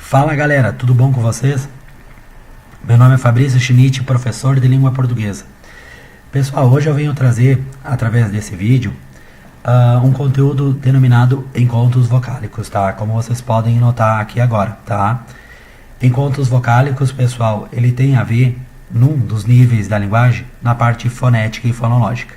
Fala galera, tudo bom com vocês? Meu nome é Fabrício Schmidt, professor de língua portuguesa. Pessoal, hoje eu venho trazer, através desse vídeo, um conteúdo denominado encontros vocálicos, tá? Como vocês podem notar aqui agora, tá? Encontros vocálicos, pessoal, ele tem a ver, num dos níveis da linguagem, na parte fonética e fonológica.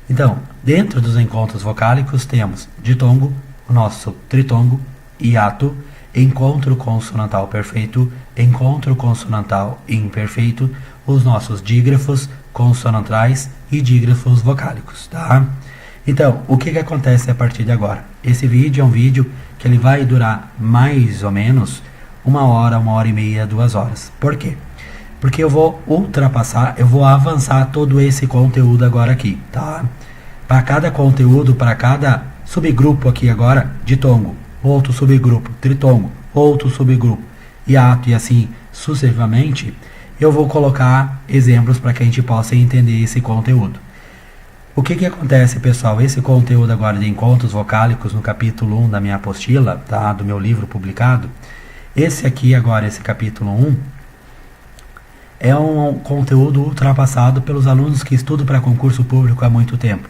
Então, dentro dos encontros vocálicos temos ditongo, o nosso tritongo, hiato, encontro consonantal perfeito, encontro consonantal imperfeito, os nossos dígrafos consonantais e dígrafos vocálicos, tá? Então, o que acontece a partir de agora? Esse vídeo é um vídeo que ele vai durar mais ou menos 1 hora e meia, 2 horas. Por quê? Porque eu vou avançar todo esse conteúdo agora aqui, tá? Para cada conteúdo, para cada subgrupo aqui agora, ditongo, outro subgrupo, tritongo, outro subgrupo, hiato e assim sucessivamente, eu vou colocar exemplos para que a gente possa entender esse conteúdo. O que acontece, pessoal? Esse conteúdo agora de encontros vocálicos no capítulo 1 da minha apostila, tá? Do meu livro publicado, esse aqui agora, esse capítulo 1, é um conteúdo ultrapassado pelos alunos que estudam para concurso público há muito tempo.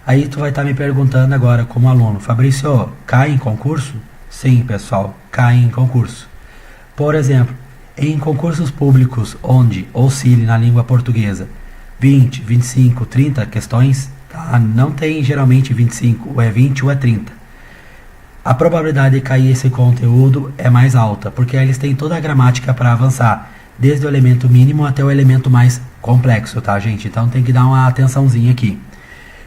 Aí tu vai estar me perguntando agora como aluno, Fabrício, cai em concurso? Sim, pessoal, cai em concurso. Por exemplo, em concursos públicos onde oscile na língua portuguesa 20, 25, 30 questões, tá? Não tem geralmente 25, ou é 20 ou é 30. A probabilidade de cair esse conteúdo é mais alta, porque eles têm toda a gramática para avançar, desde o elemento mínimo até o elemento mais complexo, tá, gente? Então tem que dar uma atençãozinha aqui.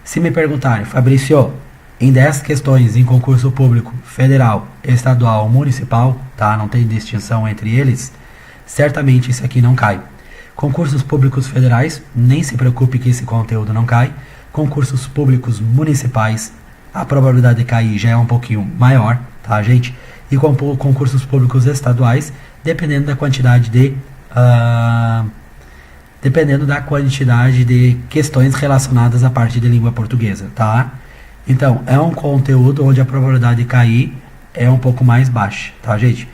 Se me perguntarem, Fabrício, em 10 questões em concurso público, federal, estadual, municipal, tá? Não tem distinção entre eles, certamente isso aqui não cai. Concursos públicos federais, nem se preocupe que esse conteúdo não cai. Concursos públicos municipais, a probabilidade de cair já é um pouquinho maior, tá, gente? E concursos públicos estaduais, dependendo da quantidade de questões relacionadas à parte de língua portuguesa, tá? Então, é um conteúdo onde a probabilidade de cair é um pouco mais baixa, tá, gente?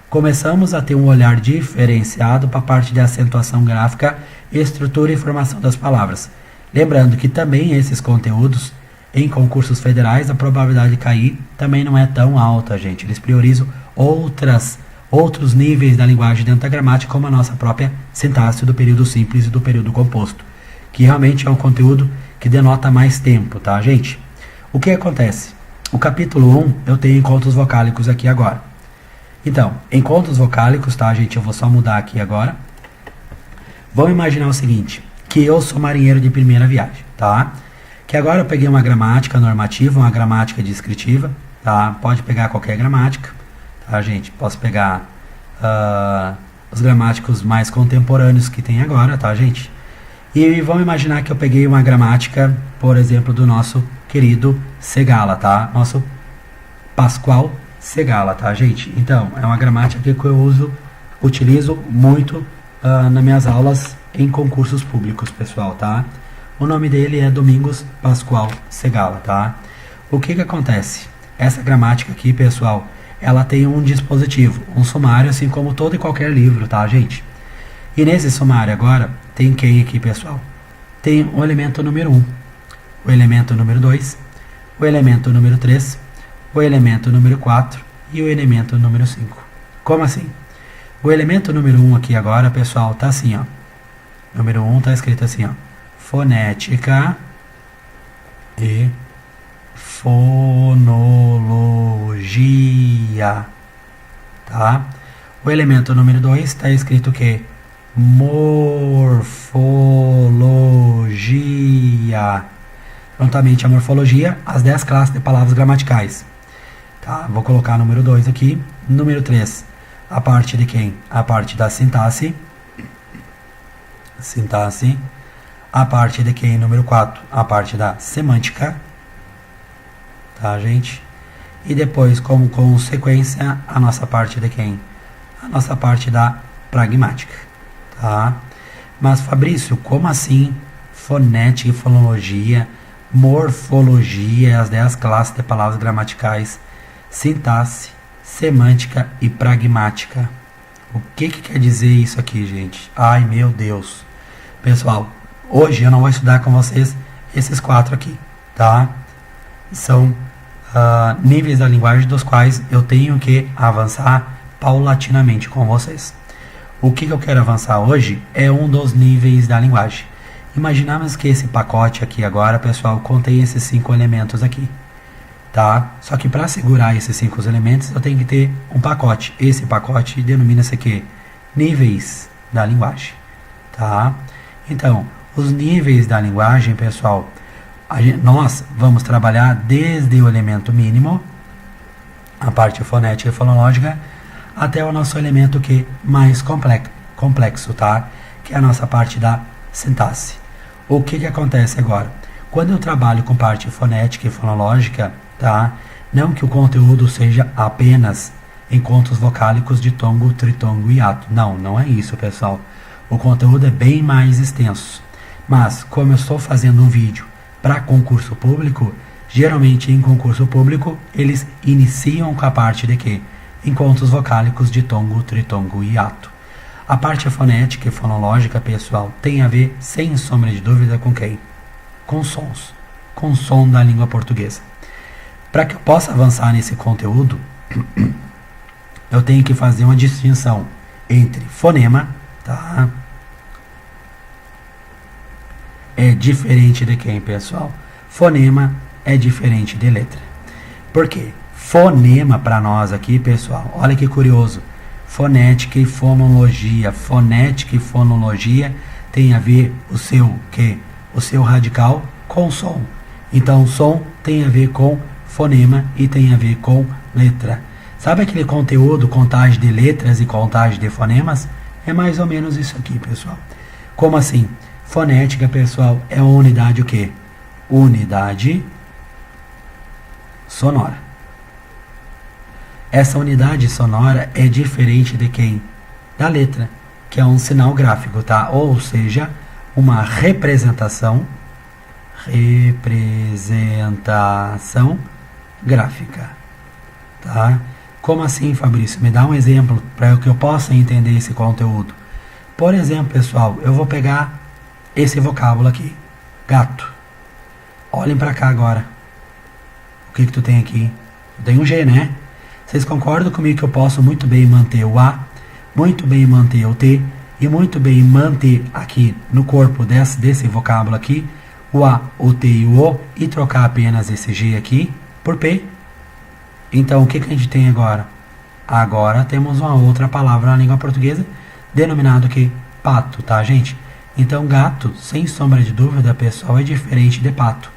Começamos a ter um olhar diferenciado para a parte de acentuação gráfica, estrutura e formação das palavras. Lembrando que também esses conteúdos, em concursos federais, a probabilidade de cair também não é tão alta, gente. Eles priorizam outros níveis da linguagem dentro da gramática, como a nossa própria sintaxe do período simples e do período composto, que realmente é um conteúdo que denota mais tempo, tá, gente? O que acontece? O capítulo 1, eu tenho encontros vocálicos aqui agora. Então, encontros vocálicos, tá, gente? Eu vou só mudar aqui agora. Vamos imaginar o seguinte, que eu sou marinheiro de primeira viagem, tá? Que agora eu peguei uma gramática normativa, uma gramática descritiva, tá? Pode pegar qualquer gramática, tá, gente? Posso pegar os gramáticos mais contemporâneos que tem agora, tá, gente? E vamos imaginar que eu peguei uma gramática, por exemplo, do nosso querido Segala, tá? Nosso Pascoal Segala, tá, gente? Então, é uma gramática que eu utilizo muito nas minhas aulas em concursos públicos, pessoal, tá? O nome dele é Domingos Pascoal Segala, tá? O que acontece? Essa gramática aqui, pessoal, ela tem um dispositivo, um sumário, assim como todo e qualquer livro, tá, gente? E nesse sumário agora, tem quem aqui, pessoal? Tem o elemento número 1, o elemento número 2, o elemento número 3, o elemento número 4 e o elemento número 5. Como assim? O elemento número 1 aqui agora, pessoal, tá assim, ó. Número 1 tá escrito assim, ó. Fonética e fonologia, tá? O elemento número 2 está escrito o quê? Morfologia. Juntamente a morfologia, as 10 classes de palavras gramaticais. Tá? Vou colocar número 2 aqui. Número 3, a parte de quem? A parte da sintaxe. Sintaxe. A parte de quem? Número 4, a parte da semântica. Tá, gente? E depois, como consequência, a nossa parte de quem? A nossa parte da pragmática. Tá? Mas, Fabrício, como assim fonética e fonologia, morfologia, as 10 classes de palavras gramaticais, sintaxe, semântica e pragmática. O que quer dizer isso aqui, gente? Ai, meu Deus. Pessoal, hoje eu não vou estudar com vocês esses 4 aqui, tá? São níveis da linguagem dos quais eu tenho que avançar paulatinamente com vocês. O que eu quero avançar hoje é um dos níveis da linguagem. Imaginamos que esse pacote aqui agora, pessoal, contém esses 5 elementos aqui, tá? Só que para segurar esses 5 elementos, eu tenho que ter um pacote. Esse pacote denomina-se aqui níveis da linguagem, tá? Então, os níveis da linguagem, pessoal, nós vamos trabalhar desde o elemento mínimo, a parte fonética e fonológica, até o nosso elemento que mais complexo, tá? Que é a nossa parte da sintaxe. O que acontece agora? Quando eu trabalho com parte fonética e fonológica, tá? Não que o conteúdo seja apenas encontros vocálicos de tongo, tritongo e ato. Não, não é isso, pessoal. O conteúdo é bem mais extenso. Mas, como eu estou fazendo um vídeo para concurso público, geralmente em concurso público, eles iniciam com a parte de quê? Encontros vocálicos de tongo, tritongo e ato. A parte fonética e fonológica, pessoal, tem a ver, sem sombra de dúvida, com quem? Com sons. Com som da língua portuguesa. Para que eu possa avançar nesse conteúdo, eu tenho que fazer uma distinção entre fonema, tá? É diferente de quem, pessoal? Fonema é diferente de letra. Por quê? Fonema para nós aqui, pessoal, olha que curioso. Fonética e fonologia. Fonética e fonologia tem a ver o seu radical com som. Então, som tem a ver com fonema e tem a ver com letra. Sabe aquele conteúdo, contagem de letras e contagem de fonemas? É mais ou menos isso aqui, pessoal. Como assim? Fonética, pessoal, é uma unidade o quê? Unidade sonora. Essa unidade sonora é diferente de quem? Da letra, que é um sinal gráfico, tá? Ou seja, uma representação gráfica, tá? Como assim, Fabrício? Me dá um exemplo para que eu possa entender esse conteúdo. Por exemplo, pessoal, eu vou pegar esse vocábulo aqui, gato. Olhem para cá agora. O que tu tem aqui? Tem um G, né? Vocês concordam comigo que eu posso muito bem manter o A, muito bem manter o T e muito bem manter aqui no corpo desse vocábulo aqui o A, o T e o O e trocar apenas esse G aqui por P? Então, o que a gente tem agora? Agora temos uma outra palavra na língua portuguesa denominado que pato, tá, gente? Então, gato, sem sombra de dúvida, pessoal, é diferente de pato,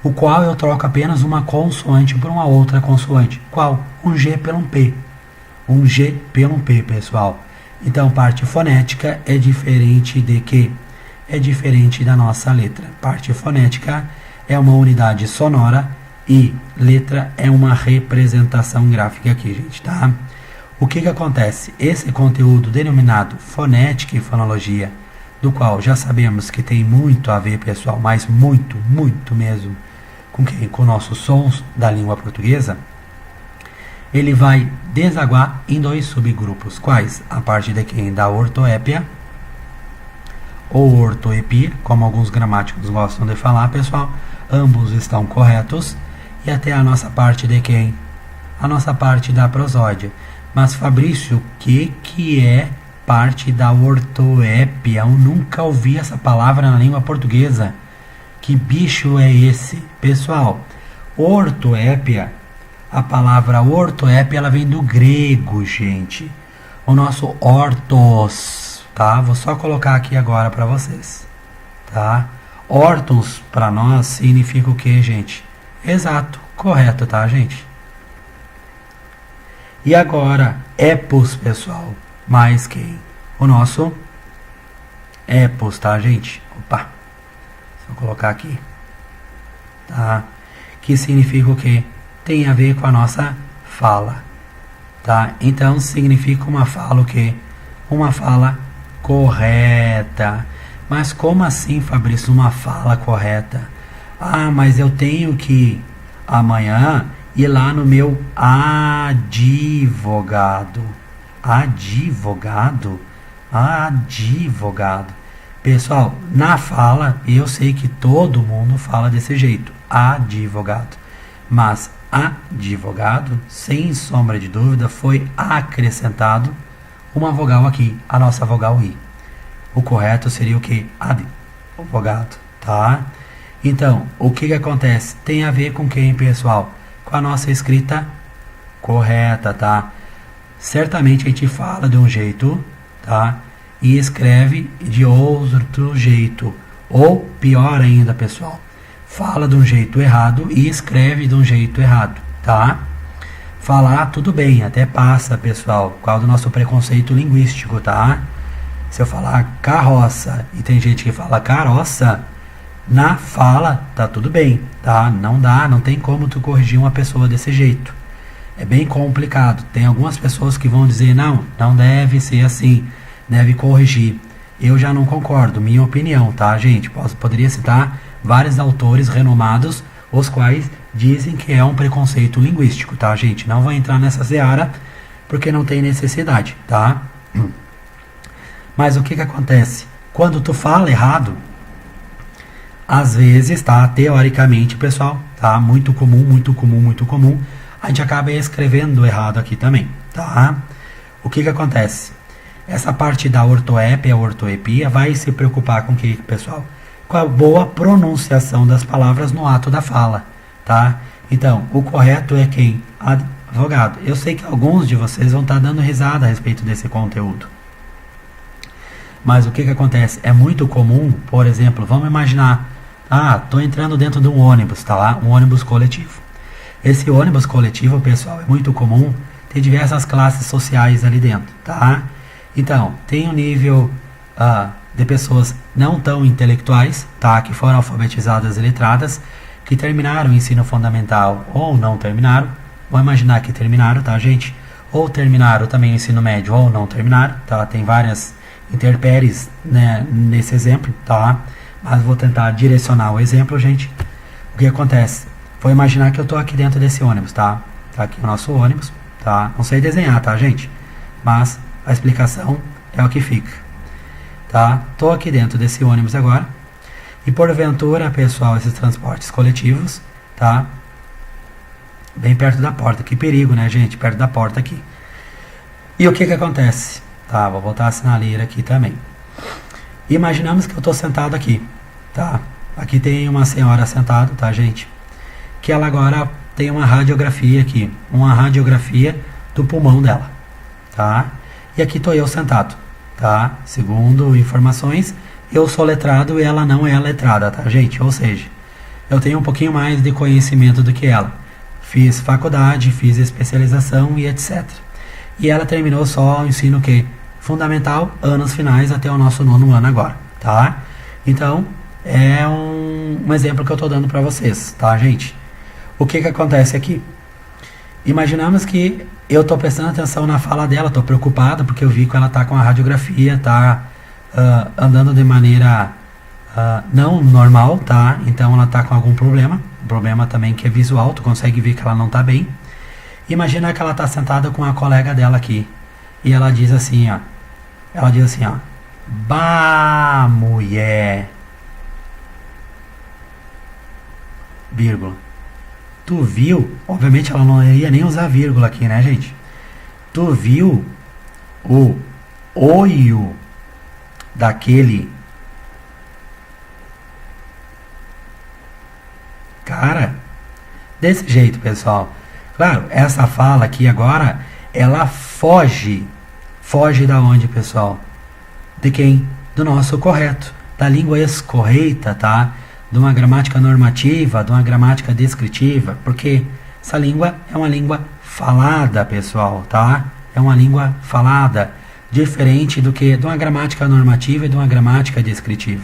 o qual eu troco apenas uma consoante por uma outra consoante. Qual? Um G pelo um P. Um G pelo um P, pessoal. Então, parte fonética é diferente de quê? É diferente da nossa letra. Parte fonética é uma unidade sonora e letra é uma representação gráfica aqui, gente, tá? O que acontece? Esse conteúdo denominado fonética e fonologia, do qual já sabemos que tem muito a ver, pessoal, mas muito, muito mesmo, com quem? Com nossos sons da língua portuguesa, ele vai desaguar em 2 subgrupos. Quais? A parte de quem? Da ortoépia ou ortoepia, como alguns gramáticos gostam de falar, pessoal. Ambos estão corretos. E até a nossa parte de quem? A nossa parte da prosódia. Mas, Fabrício, o que é parte da ortoépia? Eu nunca ouvi essa palavra na língua portuguesa. Que bicho é esse? Pessoal, ortoépia, a palavra ortoépia, ela vem do grego, gente. O nosso ortos, tá? Vou só colocar aqui agora para vocês, tá? Ortos, para nós, significa o que, gente? Exato, correto, tá, gente? E agora, epos, pessoal, mais quem? O nosso epos, tá, gente? Opa! Vou colocar aqui, tá? Que significa o quê? Tem a ver com a nossa fala, tá? Então, significa uma fala o quê? Uma fala correta. Mas como assim, Fabrício, uma fala correta? Ah, mas eu tenho que amanhã ir lá no meu advogado. Advogado? Advogado. Pessoal, na fala, eu sei que todo mundo fala desse jeito, advogado. Mas advogado, sem sombra de dúvida, foi acrescentado uma vogal aqui, a nossa vogal I. O correto seria o que? Advogado, tá? Então, o que acontece? Tem a ver com quem, pessoal? Com a nossa escrita correta, tá? Certamente a gente fala de um jeito, tá? E escreve de outro jeito. Ou pior ainda, pessoal, fala de um jeito errado e escreve de um jeito errado, tá? Falar tudo bem, até passa, pessoal, por causa do nosso preconceito linguístico, tá? Se eu falar carroça e tem gente que fala caroça, na fala tá tudo bem, tá? Não tem como tu corrigir uma pessoa desse jeito. É bem complicado. Tem algumas pessoas que vão dizer, não deve ser assim, deve corrigir. Eu já não concordo, minha opinião, tá, gente? Poderia citar vários autores renomados, os quais dizem que é um preconceito linguístico, tá, gente? Não vou entrar nessa seara, porque não tem necessidade, tá? Mas o que acontece? Quando tu fala errado, às vezes, tá, teoricamente, pessoal, tá, muito comum, a gente acaba escrevendo errado aqui também, tá? O que acontece? Essa parte da ortoépia, ortoepia, vai se preocupar com o que, pessoal? Com a boa pronunciação das palavras no ato da fala, tá? Então, o correto é quem? Advogado. Eu sei que alguns de vocês vão estar dando risada a respeito desse conteúdo. Mas o que acontece? É muito comum, por exemplo, vamos imaginar, tô entrando dentro de um ônibus, tá lá? Um ônibus coletivo. Esse ônibus coletivo, pessoal, é muito comum, tem diversas classes sociais ali dentro, tá? Então, tem um nível de pessoas não tão intelectuais, tá? Que foram alfabetizadas e letradas, que terminaram o ensino fundamental ou não terminaram. Vou imaginar que terminaram, tá, gente? Ou terminaram também o ensino médio ou não terminaram, tá? Tem várias intempéries, né, nesse exemplo, tá? Mas vou tentar direcionar o exemplo, gente. O que acontece? Vou imaginar que eu tô aqui dentro desse ônibus, tá? Tá aqui o nosso ônibus, tá? Não sei desenhar, tá, gente? Mas a explicação é o que fica, tá? Tô aqui dentro desse ônibus agora. E porventura, pessoal, esses transportes coletivos, tá? Bem perto da porta. Que perigo, né, gente? Perto da porta aqui. E o que acontece? Tá, vou botar a sinaleira aqui também. Imaginamos que eu tô sentado aqui, tá? Aqui tem uma senhora sentada, tá, gente? Que ela agora tem uma radiografia aqui. Uma radiografia do pulmão dela, tá? E aqui tô eu sentado, tá? Segundo informações, eu sou letrado e ela não é letrada, tá, gente? Ou seja, eu tenho um pouquinho mais de conhecimento do que ela. Fiz faculdade, fiz especialização e etc. E ela terminou só o ensino que fundamental, anos finais, até o nosso 9º ano agora, tá? Então, é um exemplo que eu tô dando para vocês, tá, gente? O que acontece aqui? Imaginamos que eu tô prestando atenção na fala dela, tô preocupado porque eu vi que ela tá com a radiografia, tá andando de maneira não normal, tá? Então ela tá com algum problema, um problema também que é visual, tu consegue ver que ela não tá bem. Imagina que ela tá sentada com a colega dela aqui e ela diz assim, ó, bah, mulher, vírgula. Tu viu? Obviamente ela não ia nem usar vírgula aqui, né, gente? Tu viu o olho daquele cara? Desse jeito, pessoal. Claro, essa fala aqui agora, ela foge da onde, pessoal? De quem? Do nosso correto, da língua escorreita, tá? De uma gramática normativa, de uma gramática descritiva, porque essa língua é uma língua falada, pessoal, tá? É uma língua falada, diferente do que de uma gramática normativa e de uma gramática descritiva.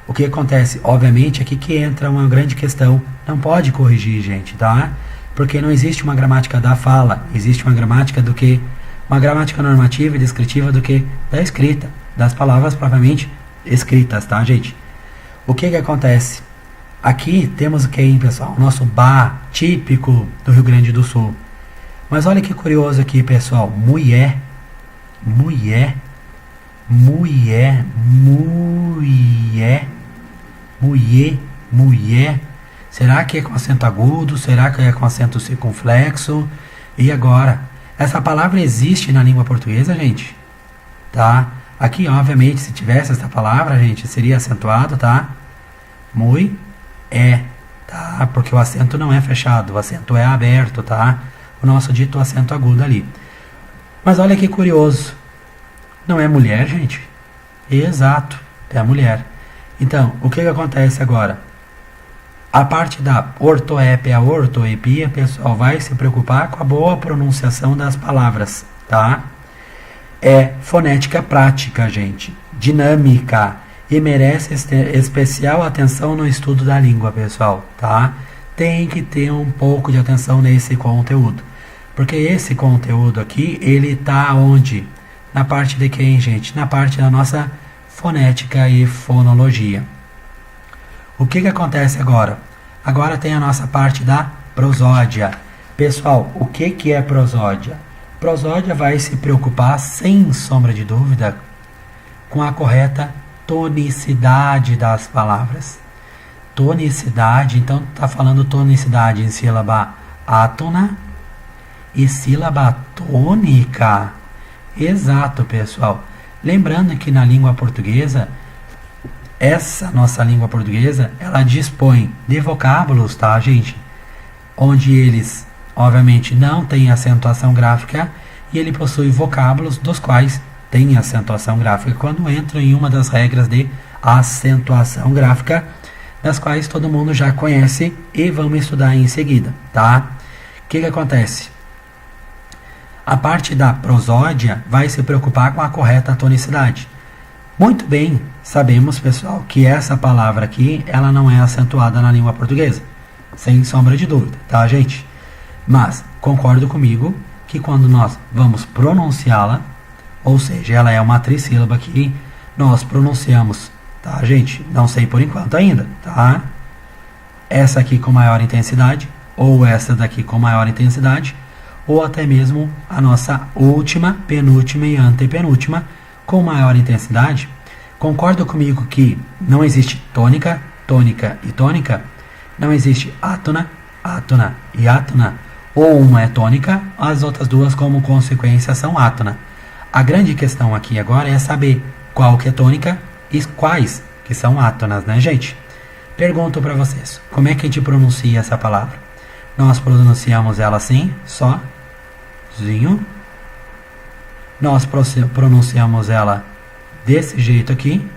O que acontece? Obviamente, aqui que entra uma grande questão, não pode corrigir, gente, tá? Porque não existe uma gramática da fala, existe uma gramática do que? Uma gramática normativa e descritiva do que? Da escrita, das palavras propriamente escritas, tá, gente? O que acontece? Aqui temos o que, hein, pessoal? O nosso ba, típico do Rio Grande do Sul. Mas olha que curioso aqui, pessoal. Mulher, mulher, mulher, mulher, mulher, mulher. Será que é com acento agudo? Será que é com acento circunflexo? E agora? Essa palavra existe na língua portuguesa, gente? Tá? Aqui, obviamente, se tivesse essa palavra, gente, seria acentuado, tá? Mui é, tá? Porque o acento não é fechado, o acento é aberto, tá? O nosso dito acento agudo ali. Mas olha que curioso. Não é mulher, gente? Exato, é mulher. Então, o que acontece agora? A parte da ortoépia, ortoepia, pessoal, vai se preocupar com a boa pronunciação das palavras, tá? É fonética prática, gente, dinâmica, e merece especial atenção no estudo da língua, pessoal, tá? Tem que ter um pouco de atenção nesse conteúdo, porque esse conteúdo aqui, ele tá onde? Na parte de quem, gente? Na parte da nossa fonética e fonologia. O que acontece agora? Agora tem a nossa parte da prosódia. Pessoal, o que é prosódia? Prosódia vai se preocupar, sem sombra de dúvida, com a correta tonicidade das palavras. Tonicidade, então está falando tonicidade em sílaba átona e sílaba tônica. Exato, pessoal. Lembrando que na língua portuguesa, essa nossa língua portuguesa, ela dispõe de vocábulos, tá, gente? Onde eles, obviamente, não têm acentuação gráfica e ele possui vocábulos dos quais tem acentuação gráfica quando entram em uma das regras de acentuação gráfica, das quais todo mundo já conhece e vamos estudar em seguida, tá? O que acontece? A parte da prosódia vai se preocupar com a correta tonicidade. Muito bem, sabemos, pessoal, que essa palavra aqui, ela não é acentuada na língua portuguesa, sem sombra de dúvida, tá, gente? Mas concordo comigo que quando nós vamos pronunciá-la, ou seja, ela é uma trissílaba que nós pronunciamos, tá, gente? Não sei por enquanto ainda, tá? Essa aqui com maior intensidade, ou essa daqui com maior intensidade, ou até mesmo a nossa última, penúltima e antepenúltima com maior intensidade. Concorda comigo que não existe tônica, tônica e tônica? Não existe átona, átona e átona. Ou uma é tônica, as outras duas como consequência são átona. A grande questão aqui agora é saber qual que é tônica e quais que são átonas, né, gente? Pergunto para vocês, como é que a gente pronuncia essa palavra? Nós pronunciamos ela assim, sozinho. Nós pronunciamos ela desse jeito aqui.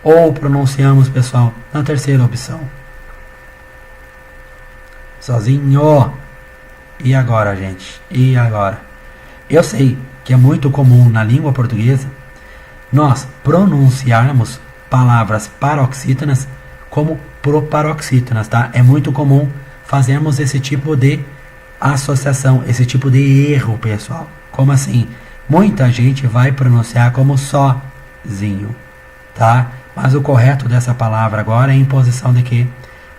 Ou pronunciamos, pessoal, na terceira opção. Sozinho. E agora, gente? E agora? Eu sei que é muito comum na língua portuguesa nós pronunciarmos palavras paroxítonas como proparoxítonas, tá? É muito comum fazermos esse tipo de associação, esse tipo de erro, pessoal. Como assim? Muita gente vai pronunciar como sozinho, tá? Mas o correto dessa palavra agora é em posição de quê?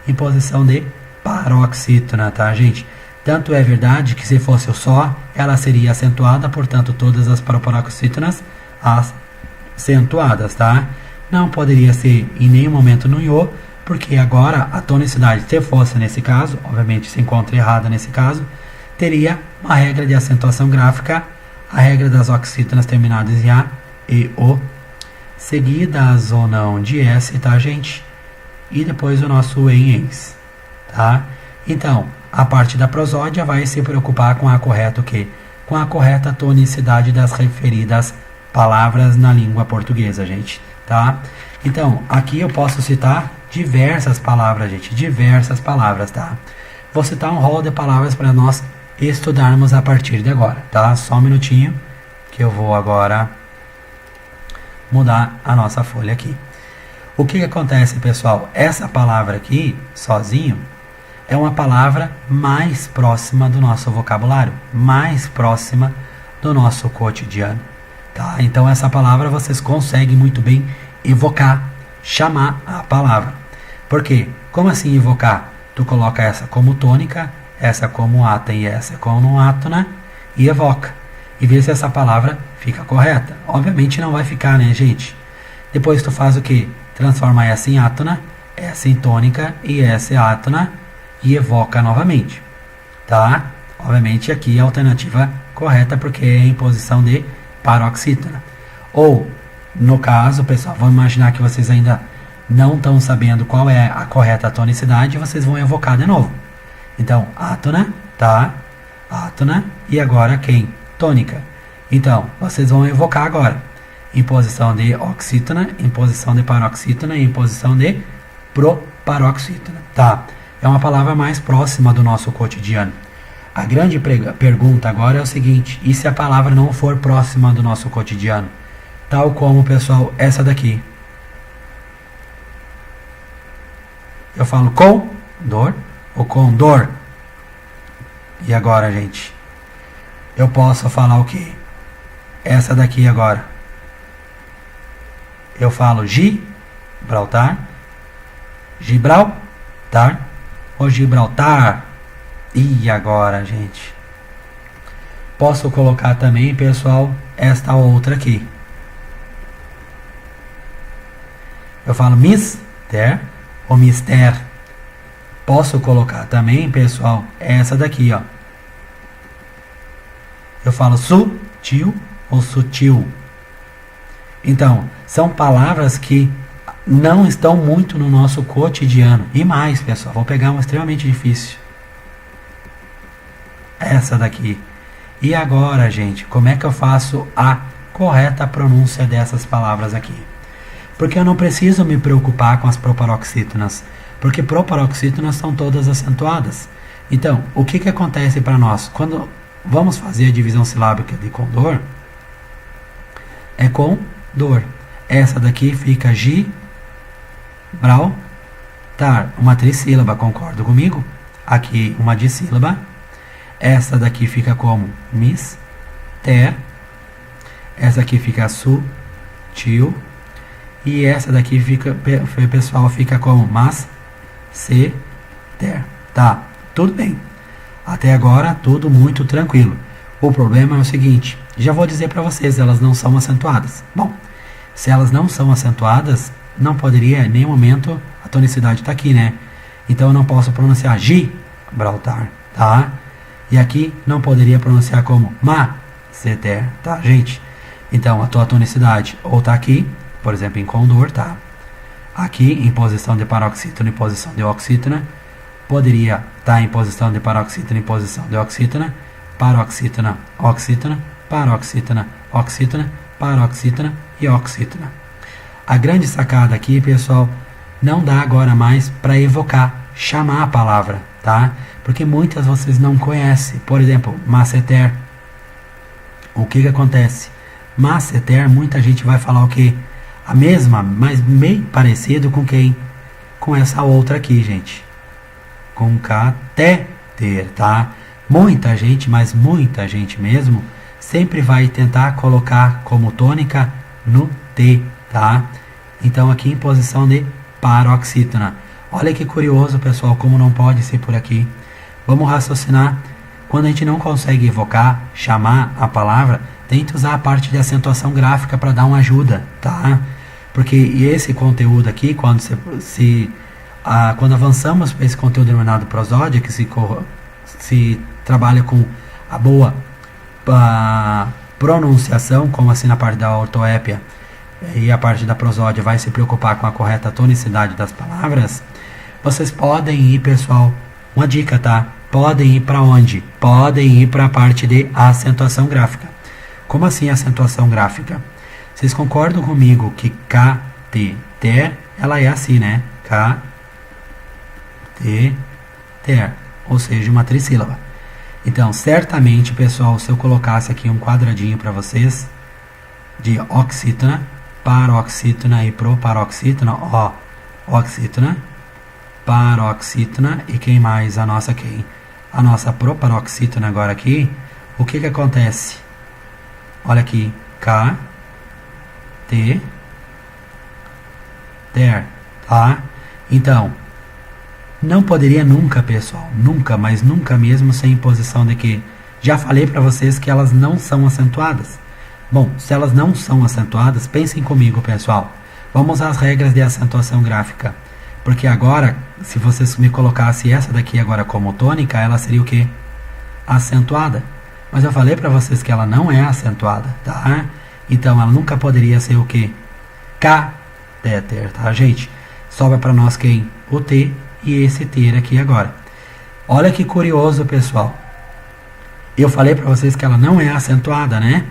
Em posição de paroxítona, tá, gente? Tanto é verdade que se fosse o só, ela seria acentuada, portanto, todas as paroxítonas acentuadas, tá? Não poderia ser em nenhum momento no iô, porque agora a tonicidade, se fosse nesse caso, obviamente se encontra errada nesse caso, teria uma regra de acentuação gráfica, a regra das oxítonas terminadas em A e O, seguidas ou não de S, tá, gente? E depois o nosso ens, tá? Então, a parte da prosódia vai se preocupar com a correta o quê? Com a correta tonicidade das referidas palavras na língua portuguesa, gente, tá? Então, aqui eu posso citar diversas palavras, gente, diversas palavras, tá? Vou citar um rol de palavras para nós estudarmos a partir de agora, tá? Só um minutinho que eu vou agora mudar a nossa folha aqui. O que acontece, pessoal? Essa palavra aqui, sozinho, é uma palavra mais próxima do nosso vocabulário, mais próxima do nosso cotidiano, tá? Então essa palavra vocês conseguem muito bem evocar, chamar a palavra. Por quê? Como assim evocar? Tu coloca essa como tônica, essa como átona e essa como átona e evoca. E vê se essa palavra fica correta. Obviamente não vai ficar, né, gente? Depois tu faz o quê? Transforma essa em átona, essa em tônica e essa em átona e evoca novamente. Tá? Obviamente aqui é a alternativa correta porque é em posição de paroxítona. Ou, no caso, pessoal, vamos imaginar que vocês ainda não estão sabendo qual é a correta tonicidade, vocês vão evocar de novo. Então, átona, tá? Átona, e agora quem? Tônica. Então, vocês vão evocar agora. Em posição de oxítona, em posição de paroxítona e em posição de proparoxítona, tá? É uma palavra mais próxima do nosso cotidiano. A grande pergunta agora é o seguinte: e se a palavra não for próxima do nosso cotidiano? Tal como, pessoal, essa daqui. Eu falo com dor ou com dor. E agora, gente? Eu posso falar o quê? Essa daqui agora. Eu falo Gibraltar, Gibraltar ou Gibraltar. E agora, gente? Posso colocar também, pessoal, esta outra aqui. Eu falo mister ou mister. Posso colocar também, pessoal, essa daqui, ó. Eu falo sutil ou sutil. Então, são palavras que não estão muito no nosso cotidiano. E mais, pessoal, vou pegar uma extremamente difícil. Essa daqui. E agora, gente, como é que eu faço a correta pronúncia dessas palavras aqui? Porque eu não preciso me preocupar com as proparoxítonas, porque proparoxítonas são todas acentuadas. Então, o que acontece para nós? Quando vamos fazer a divisão silábica de condor, é com dor. Essa daqui fica Gibraltar, uma trissílaba, concorda comigo? Aqui uma dissílaba. Essa daqui fica como mister. Essa aqui fica sutil. E essa daqui fica, pessoal, fica como masseter. Tá, tudo bem. Até agora, tudo muito tranquilo. O problema é o seguinte, já vou dizer para vocês, elas não são acentuadas. Bom, se elas não são acentuadas, não poderia, em nenhum momento, a tonicidade está aqui, né? Então eu não posso pronunciar Gibraltar, tá? E aqui não poderia pronunciar como masseter, tá, gente? Então a tua tonicidade ou tá aqui, por exemplo, em condor, tá? Aqui em posição de paroxítona e posição de oxítona, poderia estar em posição de paroxítona e posição de oxítona, paroxítona, oxítona, paroxítona, oxítona, paroxítona e oxítona. A grande sacada aqui, pessoal, não dá agora mais para evocar, chamar a palavra, tá? Porque muitas vocês não conhecem. Por exemplo, masseter. O que acontece? Masseter, muita gente vai falar o quê? A mesma, mas meio parecido com quem? Com essa outra aqui, gente. Com catéter, tá? Muita gente, mas muita gente mesmo, sempre vai tentar colocar como tônica no T, tá? Então aqui em posição de paroxítona. Olha que curioso, pessoal, como não pode ser por aqui. Vamos raciocinar. Quando a gente não consegue evocar, chamar a palavra, tente usar a parte de acentuação gráfica para dar uma ajuda, tá? Porque esse conteúdo aqui, quando quando avançamos para esse conteúdo denominado prosódia, que se trabalha com a boa pronunciação, como assim na parte da ortoépia, e a parte da prosódia vai se preocupar com a correta tonicidade das palavras, vocês podem ir, pessoal, uma dica, tá? Podem ir para onde? Podem ir para a parte de acentuação gráfica. Como assim acentuação gráfica? Vocês concordam comigo que catéter, ela é assim, né? Catéter, ou seja, uma trissílaba. Então, certamente, pessoal, se eu colocasse aqui um quadradinho para vocês de oxítona, paroxítona e proparoxítona, ó, oxítona, paroxítona e quem mais? A nossa quem? A nossa proparoxítona agora aqui. O que acontece? Olha aqui, catéter, tá? Então, Não poderia nunca, pessoal, nunca, mas nunca mesmo, ser imposição de que já falei para vocês que elas não são acentuadas. Bom, se elas não são acentuadas, pensem comigo, pessoal. Vamos às regras de acentuação gráfica. Porque agora, se vocês me colocassem essa daqui agora como tônica, ela seria o quê? Acentuada. Mas eu falei para vocês que ela não é acentuada, tá? Então ela nunca poderia ser o quê? Catéter, tá, gente? Sobra para nós quem? O T e esse ter aqui agora. Olha que curioso, pessoal. Eu falei para vocês que ela não é acentuada, né?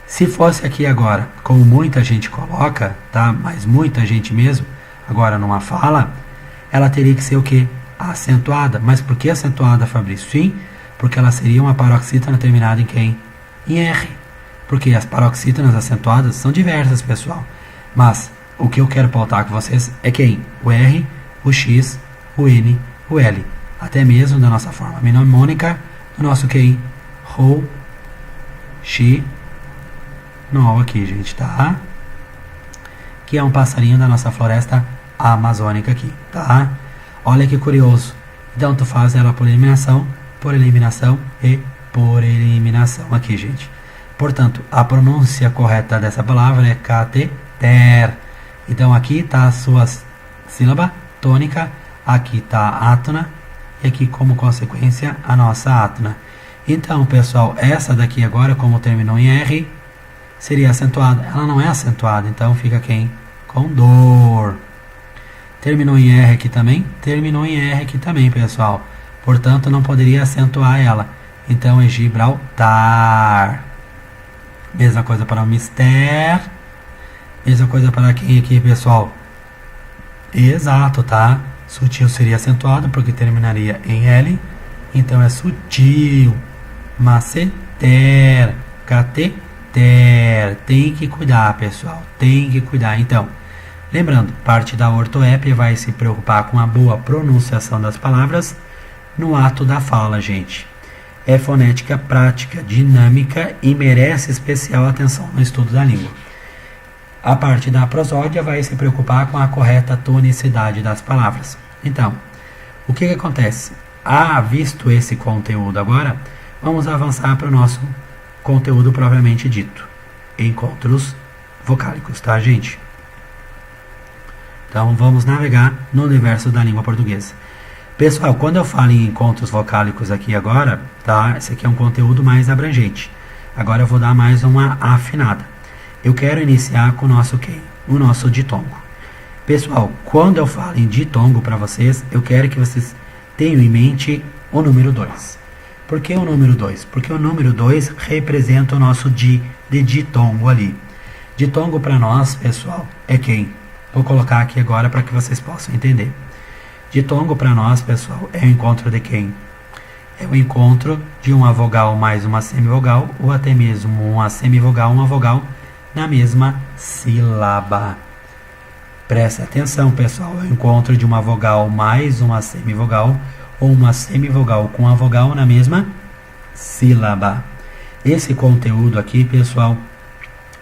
Se fosse aqui agora, como muita gente coloca, tá? Mas muita gente mesmo, agora numa fala, ela teria que ser o quê? Acentuada. Mas por que acentuada, Fabrício? Sim, porque ela seria uma paroxítona terminada em quem? Em R. Porque as paroxítonas acentuadas são diversas, pessoal. Mas o que eu quero pautar com vocês é quem? O R, o X, o N, o L. Até mesmo da nossa forma mnemônica, do nosso quem? Rho, Xi, No aqui, gente, tá? Que é um passarinho da nossa floresta amazônica aqui, tá? Olha que curioso. Então, tu faz ela por eliminação e por eliminação aqui, gente. Portanto, a pronúncia correta dessa palavra é cateter. Então, aqui está a sua sílaba tônica, aqui está a átona e aqui, como consequência, a nossa átona. Então, pessoal, essa daqui agora, como terminou em R, seria acentuada. Ela não é acentuada, então fica quem? Com dor. Terminou em R aqui também? Terminou em R aqui também, pessoal. Portanto, não poderia acentuar ela. Então, é Gibraltar. Mesma coisa para o Mister. Mesma coisa para quem aqui, pessoal? Exato, tá? Sutil seria acentuado, porque terminaria em L. Então, é sutil. Masseter. Cateter. Tem que cuidar, pessoal. Tem que cuidar. Então, lembrando, parte da ortoépia vai se preocupar com a boa pronunciação das palavras no ato da fala, gente. É fonética prática, dinâmica e merece especial atenção no estudo da língua. A parte da prosódia vai se preocupar com a correta tonicidade das palavras. Então, o que acontece? Visto esse conteúdo agora, vamos avançar para o nosso conteúdo propriamente dito. Encontros vocálicos, tá, gente? Então, vamos navegar no universo da língua portuguesa. Pessoal, quando eu falo em encontros vocálicos aqui agora, tá? Esse aqui é um conteúdo mais abrangente. Agora eu vou dar mais uma afinada. Eu quero iniciar com o nosso quem? O nosso ditongo. Pessoal, quando eu falo em ditongo para vocês, eu quero que vocês tenham em mente o número 2. Por que o número 2? Porque o número 2 representa o nosso de ditongo ali. Ditongo para nós, pessoal, é quem? Vou colocar aqui agora para que vocês possam entender. Ditongo para nós, pessoal, é o encontro de quem? É o encontro de uma vogal mais uma semivogal, ou até mesmo uma semivogal, uma vogal na mesma sílaba. Preste atenção, pessoal, é o encontro de uma vogal mais uma semivogal, ou uma semivogal com a vogal na mesma sílaba. Esse conteúdo aqui, pessoal,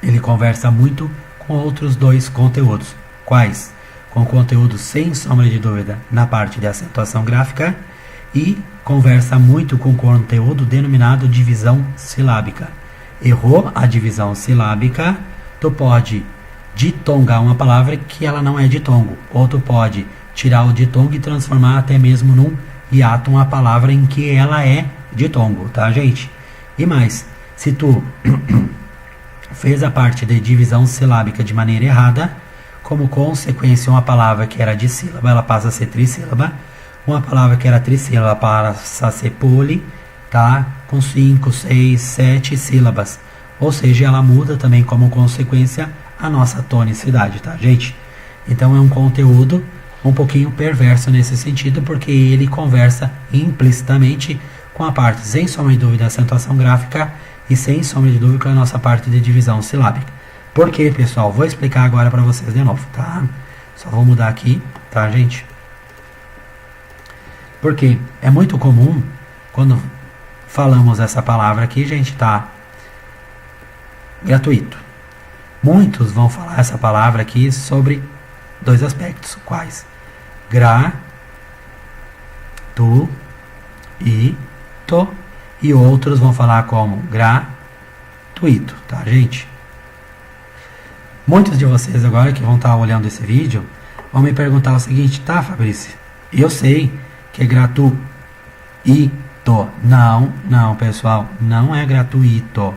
ele conversa muito com outros dois conteúdos. Quais? Com conteúdo, sem sombra de dúvida, na parte de acentuação gráfica, e conversa muito com conteúdo denominado divisão silábica. Errou a divisão silábica, tu pode ditongar uma palavra que ela não é ditongo, ou tu pode tirar o ditongo e transformar até mesmo num hiato uma palavra em que ela é ditongo, tá, gente? E mais, se tu fez a parte de divisão silábica de maneira errada, como consequência, uma palavra que era dissílaba, ela passa a ser trissílaba. Uma palavra que era trissílaba passa a ser poli, tá? Com 5, 6, 7 sílabas. Ou seja, ela muda também como consequência a nossa tonicidade, tá, gente? Então é um conteúdo um pouquinho perverso nesse sentido, porque ele conversa implicitamente com a parte, sem sombra de dúvida, acentuação gráfica e sem sombra de dúvida, a nossa parte de divisão silábica. Por quê, pessoal? Vou explicar agora para vocês de novo, tá? Só vou mudar aqui, tá, gente? Porque é muito comum, quando falamos essa palavra aqui, gente, tá? Gratuito. Muitos vão falar essa palavra aqui sobre dois aspectos. Quais? gratuito. E outros vão falar como gratuito, tá, gente? Muitos de vocês agora que vão estar olhando esse vídeo vão me perguntar o seguinte: tá, Fabrício, eu sei que é gratuito. Não, pessoal, não é gratuito.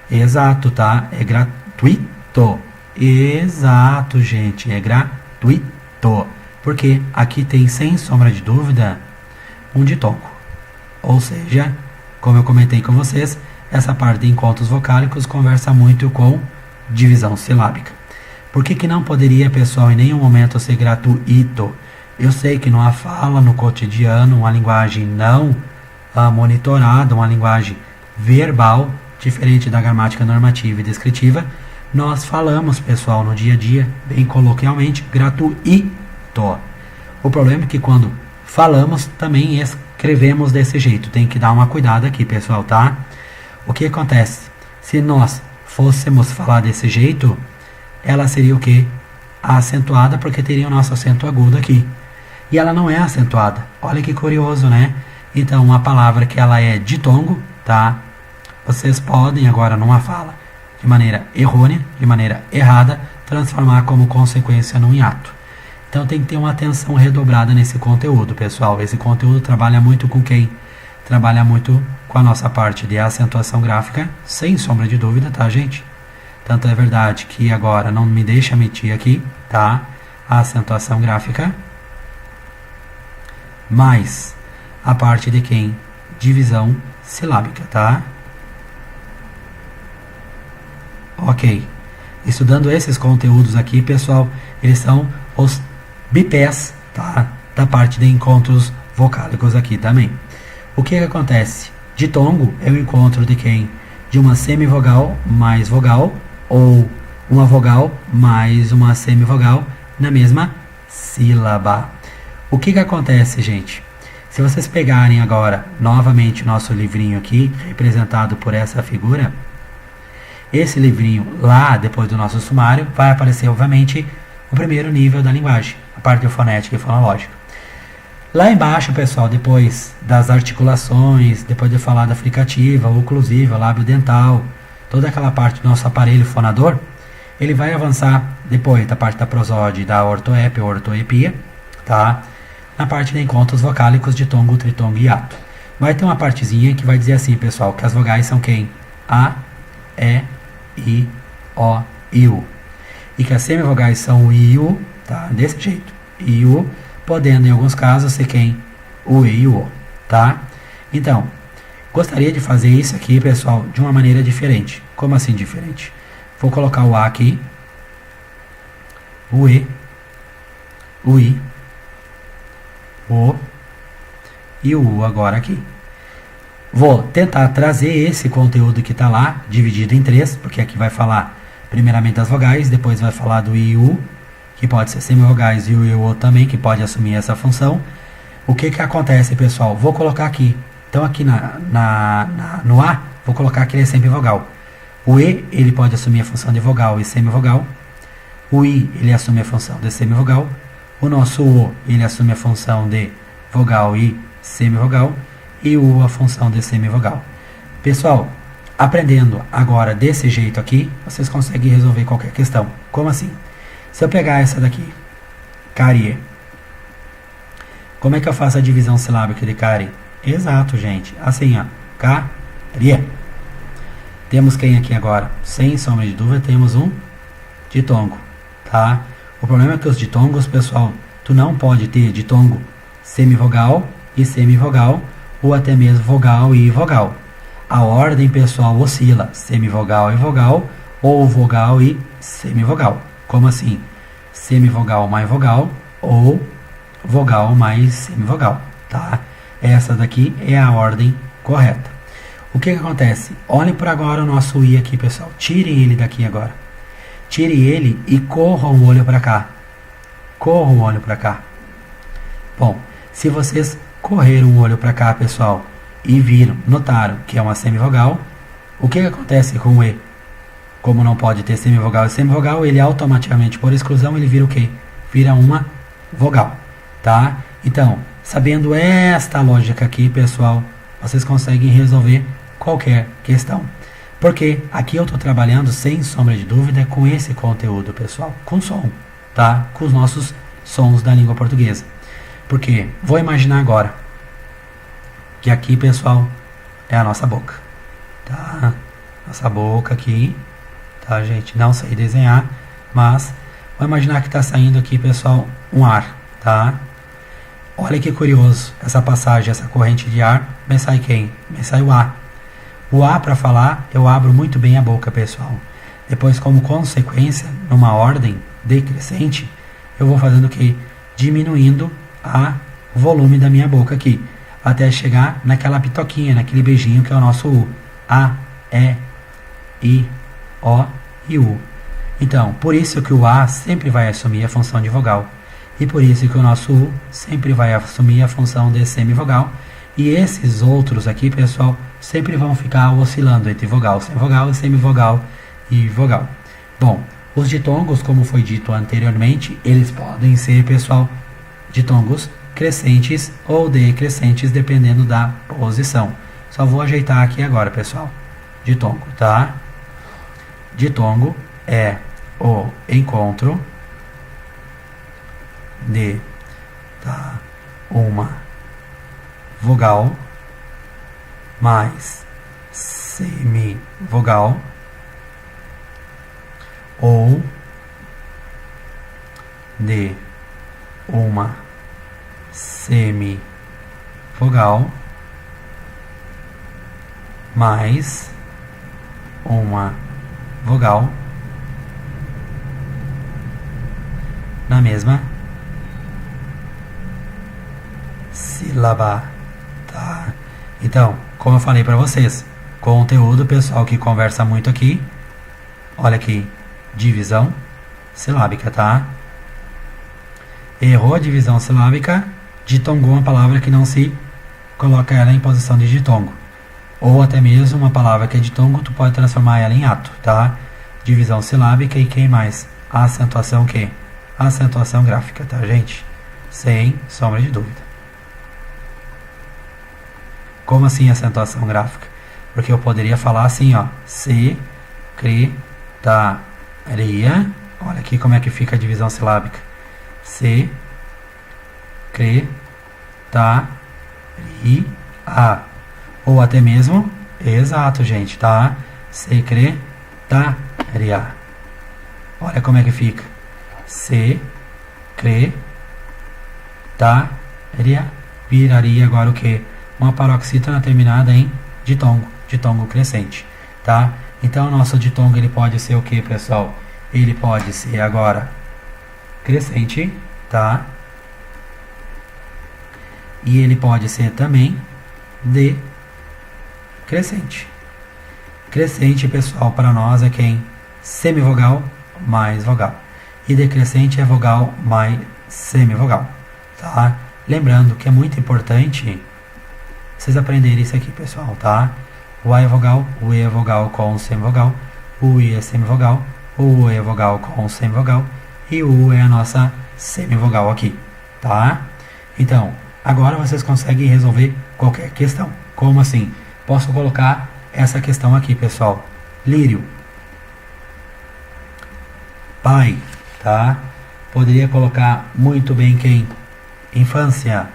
Exato, tá? É gratuito. Exato, gente, é gratuito. Porque aqui tem, sem sombra de dúvida, um ditongo. Ou seja, como eu comentei com vocês, essa parte de encontros vocálicos conversa muito com divisão silábica. Por que não poderia, pessoal, em nenhum momento ser gratuito? Eu sei que numa fala, no cotidiano, uma linguagem não monitorada, uma linguagem verbal, diferente da gramática normativa e descritiva, nós falamos, pessoal, no dia a dia, bem coloquialmente, gratuito. O problema é que quando falamos, também escrevemos desse jeito. Tem que dar uma cuidada aqui, pessoal, tá? O que acontece? Se nós fôssemos falar desse jeito, ela seria o quê? Acentuada, porque teria o nosso acento agudo aqui. E ela não é acentuada. Olha que curioso, né? Então, uma palavra que ela é ditongo, tá? Vocês podem agora, numa fala, de maneira errônea, de maneira errada, transformar como consequência num hiato. Então, tem que ter uma atenção redobrada nesse conteúdo, pessoal. Esse conteúdo trabalha muito com quem? Trabalha muito com a nossa parte de acentuação gráfica, sem sombra de dúvida, tá, gente? Tanto é verdade que agora não me deixa mentir aqui, tá? A acentuação gráfica, mais a parte de quem? Divisão silábica, tá? Ok. Estudando esses conteúdos aqui, pessoal, eles são os bipés, tá? Da parte de encontros vocálicos aqui também. O que acontece? Ditongo é o encontro de quem? De uma semivogal mais vogal, ou uma vogal mais uma semivogal na mesma sílaba. O que acontece, gente? Se vocês pegarem agora novamente o nosso livrinho aqui, representado por essa figura, esse livrinho lá, depois do nosso sumário, vai aparecer, obviamente, o primeiro nível da linguagem, a parte fonética e fonológica. Lá embaixo, pessoal, depois das articulações, depois de falar da fricativa, oclusiva, lábio dental, toda aquela parte do nosso aparelho fonador, ele vai avançar depois da parte da prosódia, da ortoep ou ortoepia, tá? Na parte de encontros vocálicos de tongo, tritongo e hiato. Vai ter uma partezinha que vai dizer assim, pessoal, que as vogais são quem? A, E, I, O e U. E que as semivogais são o I e U, tá? Desse jeito. I e U, podendo em alguns casos ser quem? O E e o O, tá? Então, gostaria de fazer isso aqui, pessoal, de uma maneira diferente. Como assim diferente? Vou colocar o A aqui, o E, o I, o e o U agora aqui. Vou tentar trazer esse conteúdo que está lá, dividido em três, porque aqui vai falar primeiramente das vogais, depois vai falar do I e U, que pode ser semivogais, e o I e o O também, que pode assumir essa função. O que acontece, pessoal? Vou colocar aqui. Então aqui no A, vou colocar que ele é semivogal. O E, ele pode assumir a função de vogal e semivogal. O I, ele assume a função de semivogal. O nosso O, ele assume a função de vogal e semivogal. E o U, a função de semivogal. Pessoal, aprendendo agora desse jeito aqui, vocês conseguem resolver qualquer questão. Como assim? Se eu pegar essa daqui, carie, como é que eu faço a divisão silábica de carie? Exato, gente. Assim, ó. Carie. Temos quem aqui agora? Sem sombra de dúvida, temos um ditongo, tá? O problema é que os ditongos, pessoal, tu não pode ter ditongo semivogal e semivogal, ou até mesmo vogal e vogal. A ordem, pessoal, oscila semivogal e vogal, ou vogal e semivogal. Como assim? Semivogal mais vogal, ou vogal mais semivogal, tá? Essa daqui é a ordem correta. O que acontece? Olhem por agora o nosso I aqui, pessoal. Tirem ele daqui agora. Tirem ele e corram o olho para cá. Corram o olho para cá. Bom, se vocês correram o olho para cá, pessoal, e viram, notaram que é uma semivogal, o que acontece com o E? Como não pode ter semivogal e semivogal, ele automaticamente, por exclusão, ele vira o quê? Vira uma vogal, tá? Então, Sabendo esta lógica aqui, pessoal, vocês conseguem resolver qualquer questão. Porque aqui eu estou trabalhando, sem sombra de dúvida, com esse conteúdo, pessoal, com som, tá? Com os nossos sons da língua portuguesa. Porque vou imaginar agora que aqui, pessoal, é a nossa boca, tá? Nossa boca aqui, tá, gente? Não sei desenhar, mas vou imaginar que está saindo aqui, pessoal, um ar, tá? Olha que curioso, essa passagem, essa corrente de ar, me sai quem? Me sai o A. O A, para falar, eu abro muito bem a boca, pessoal. Depois, como consequência, numa ordem decrescente, eu vou fazendo o quê? Diminuindo o volume da minha boca aqui, até chegar naquela pitoquinha, naquele beijinho que é o nosso U. A, E, I, O e U. Então, por isso que o A sempre vai assumir a função de vogal. E por isso que o nosso U sempre vai assumir a função de semivogal. E esses outros aqui, pessoal, sempre vão ficar oscilando entre vogal, semivogal e semivogal e vogal. Bom, os ditongos, como foi dito anteriormente, eles podem ser, pessoal, ditongos crescentes ou decrescentes, dependendo da posição. Só vou ajeitar aqui agora, pessoal. Ditongo, tá? Ditongo é o encontro de uma vogal mais semivogal ou de uma semivogal mais uma vogal na mesma sílaba, tá? Então, como eu falei para vocês, conteúdo, pessoal, que conversa muito aqui, olha aqui, divisão silábica, tá? Errou a divisão silábica, ditongou uma palavra que não se coloca ela em posição de ditongo. Ou até mesmo uma palavra que é ditongo, tu pode transformar ela em ato, tá? Divisão silábica e quem mais? A acentuação que? A acentuação gráfica, tá, gente? Sem sombra de dúvida. Como assim acentuação gráfica? Porque eu poderia falar assim, ó, secretaria. Olha aqui como é que fica a divisão silábica. Secretaria. Ou até mesmo, exato, gente, tá? Secretaria. Olha como é que fica. Secretaria. Viraria agora o que? Uma paroxítona terminada em ditongo, ditongo crescente, tá? Então, o nosso ditongo, ele pode ser o que, pessoal? Ele pode ser agora crescente, tá? E ele pode ser também decrescente. Crescente, pessoal, para nós é quem? Semivogal mais vogal. E decrescente é vogal mais semivogal, tá? Lembrando que é muito importante vocês aprenderem isso aqui, pessoal, tá? O A é vogal, o E é vogal com semivogal, o I é semivogal, o U é vogal com semivogal e o U é a nossa semivogal aqui, tá? Então, agora vocês conseguem resolver qualquer questão. Como assim? Posso colocar essa questão aqui, pessoal. Lírio. Pai, tá? Poderia colocar muito bem quem? Infância.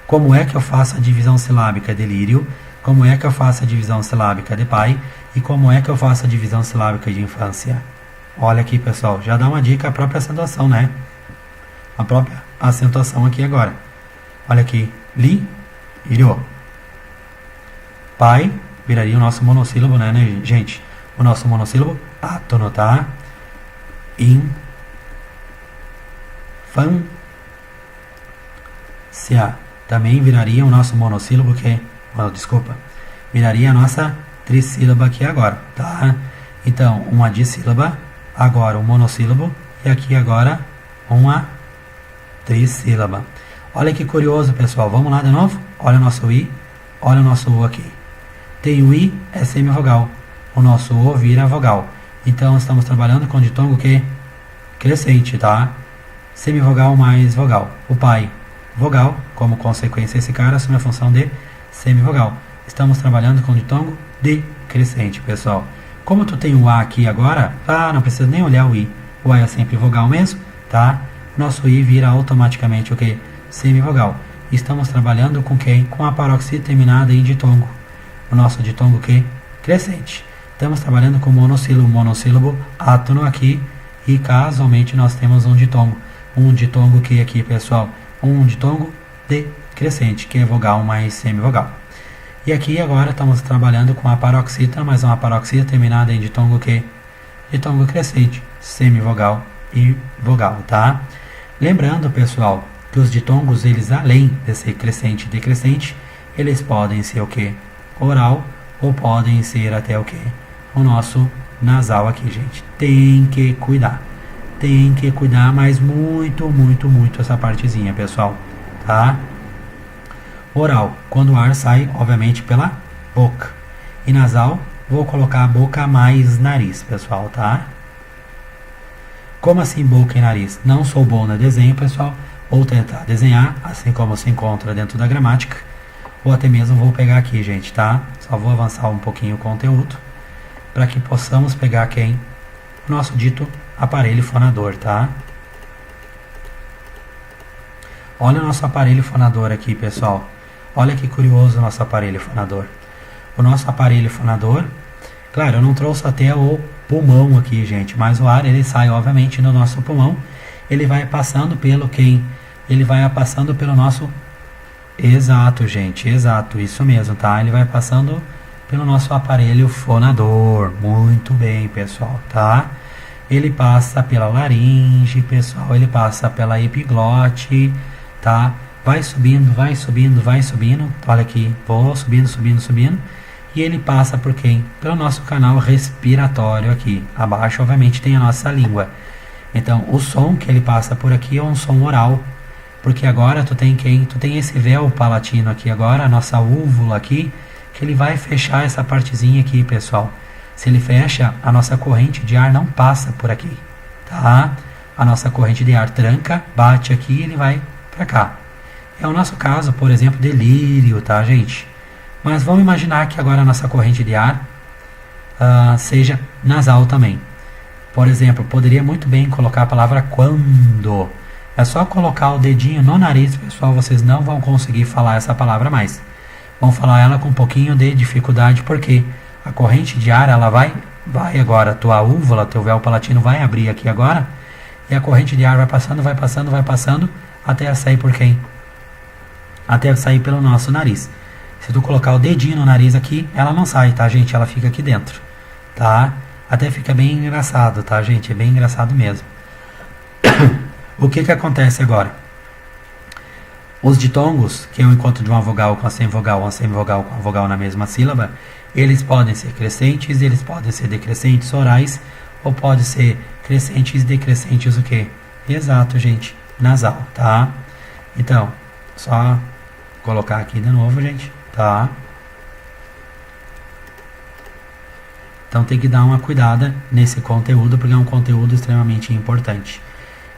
Como é que eu faço a divisão silábica de lírio? Como é que eu faço a divisão silábica de pai? E como é que eu faço a divisão silábica de infância? Olha aqui, pessoal, já dá uma dica a própria acentuação, né? A própria acentuação aqui agora. Olha aqui, lírio. Pai viraria o nosso monossílabo, né, gente? O nosso monossílabo, átono, tá? Infância. Também viraria o nosso monossílabo, viraria a nossa trissílaba aqui agora, tá? Então, uma dissílaba, agora um monossílabo, e aqui agora uma trissílaba. Olha que curioso, pessoal, vamos lá de novo? Olha o nosso I, olha o nosso U aqui. Tem o I, é semivogal, o nosso O vira vogal. Então, estamos trabalhando com ditongo que? Crescente, tá? semivogal mais vogal. O pai, vogal, como consequência esse cara assume a função de semivogal. Estamos trabalhando com ditongo decrescente, pessoal. Como tu tem o A aqui agora, não precisa nem olhar o I. O A é sempre vogal mesmo, tá? Nosso I vira automaticamente o que? Semivogal. Estamos trabalhando com quem? Com a paroxítona terminada em ditongo. O nosso ditongo que? Crescente. Estamos trabalhando com monossílabo átono aqui e casualmente nós temos um ditongo. Um ditongo que aqui, pessoal? Um ditongo decrescente, que é vogal mais semivogal. E aqui agora estamos trabalhando com a paroxítona, mas uma paroxítona terminada em ditongo que? Ditongo crescente, semivogal e vogal, tá? Lembrando, pessoal, que os ditongos, eles além de ser crescente e decrescente, eles podem ser o que? Oral, ou podem ser até o que? O nosso nasal aqui, gente. Tem que cuidar. Tem que cuidar, mas muito, muito, muito essa partezinha, pessoal, tá? Oral, quando o ar sai, obviamente, pela boca. E nasal, vou colocar a boca mais nariz, pessoal, tá? Como assim boca e nariz? Não sou bom no desenho, pessoal. Vou tentar desenhar, assim como se encontra dentro da gramática. Ou até mesmo vou pegar aqui, gente, tá? Só vou avançar um pouquinho o conteúdo para que possamos pegar quem? O nosso dito aparelho fonador, tá? Olha o nosso aparelho fonador aqui, pessoal. Olha que curioso o nosso aparelho fonador. O nosso aparelho fonador, claro, eu não trouxe até o pulmão aqui, gente, mas o ar, ele sai, obviamente, no nosso pulmão. Ele vai passando pelo quem? Ele vai passando pelo nosso... Exato, gente, exato, isso mesmo, tá? Ele vai passando pelo nosso aparelho fonador. Muito bem, pessoal, tá? Ele passa pela laringe, pessoal, ele passa pela epiglote, tá? Vai subindo, vai subindo, vai subindo. Olha aqui, vou subindo, subindo, subindo. E ele passa por quem? Pelo nosso canal respiratório aqui. Abaixo, obviamente, tem a nossa língua. Então, o som que ele passa por aqui é um som oral. Porque agora tu tem quem? Tu tem esse véu palatino aqui agora, a nossa úvula aqui, que ele vai fechar essa partezinha aqui, pessoal. Se ele fecha, a nossa corrente de ar não passa por aqui, tá? A nossa corrente de ar tranca, bate aqui e ele vai para cá. É o nosso caso, por exemplo, delírio, tá, gente? Mas vamos imaginar que agora a nossa corrente de ar seja nasal também. Por exemplo, poderia muito bem colocar a palavra quando. É só colocar o dedinho no nariz, pessoal, vocês não vão conseguir falar essa palavra mais. Vão falar ela com um pouquinho de dificuldade, porque a corrente de ar, ela vai agora, tua úvula, teu véu palatino vai abrir aqui agora, e a corrente de ar vai passando, vai passando, vai passando, até sair por quem? Até sair pelo nosso nariz. Se tu colocar o dedinho no nariz aqui, ela não sai, tá, gente? Ela fica aqui dentro, tá? Até fica bem engraçado, tá, gente? É bem engraçado mesmo. O que acontece agora? Os ditongos, que é o encontro de uma vogal com a semivogal com a vogal na mesma sílaba, eles podem ser crescentes, eles podem ser decrescentes orais, ou podem ser crescentes e decrescentes o quê? Exato, gente, nasal, tá? Então, só colocar aqui de novo, gente, tá? Então tem que dar uma cuidada nesse conteúdo, porque é um conteúdo extremamente importante.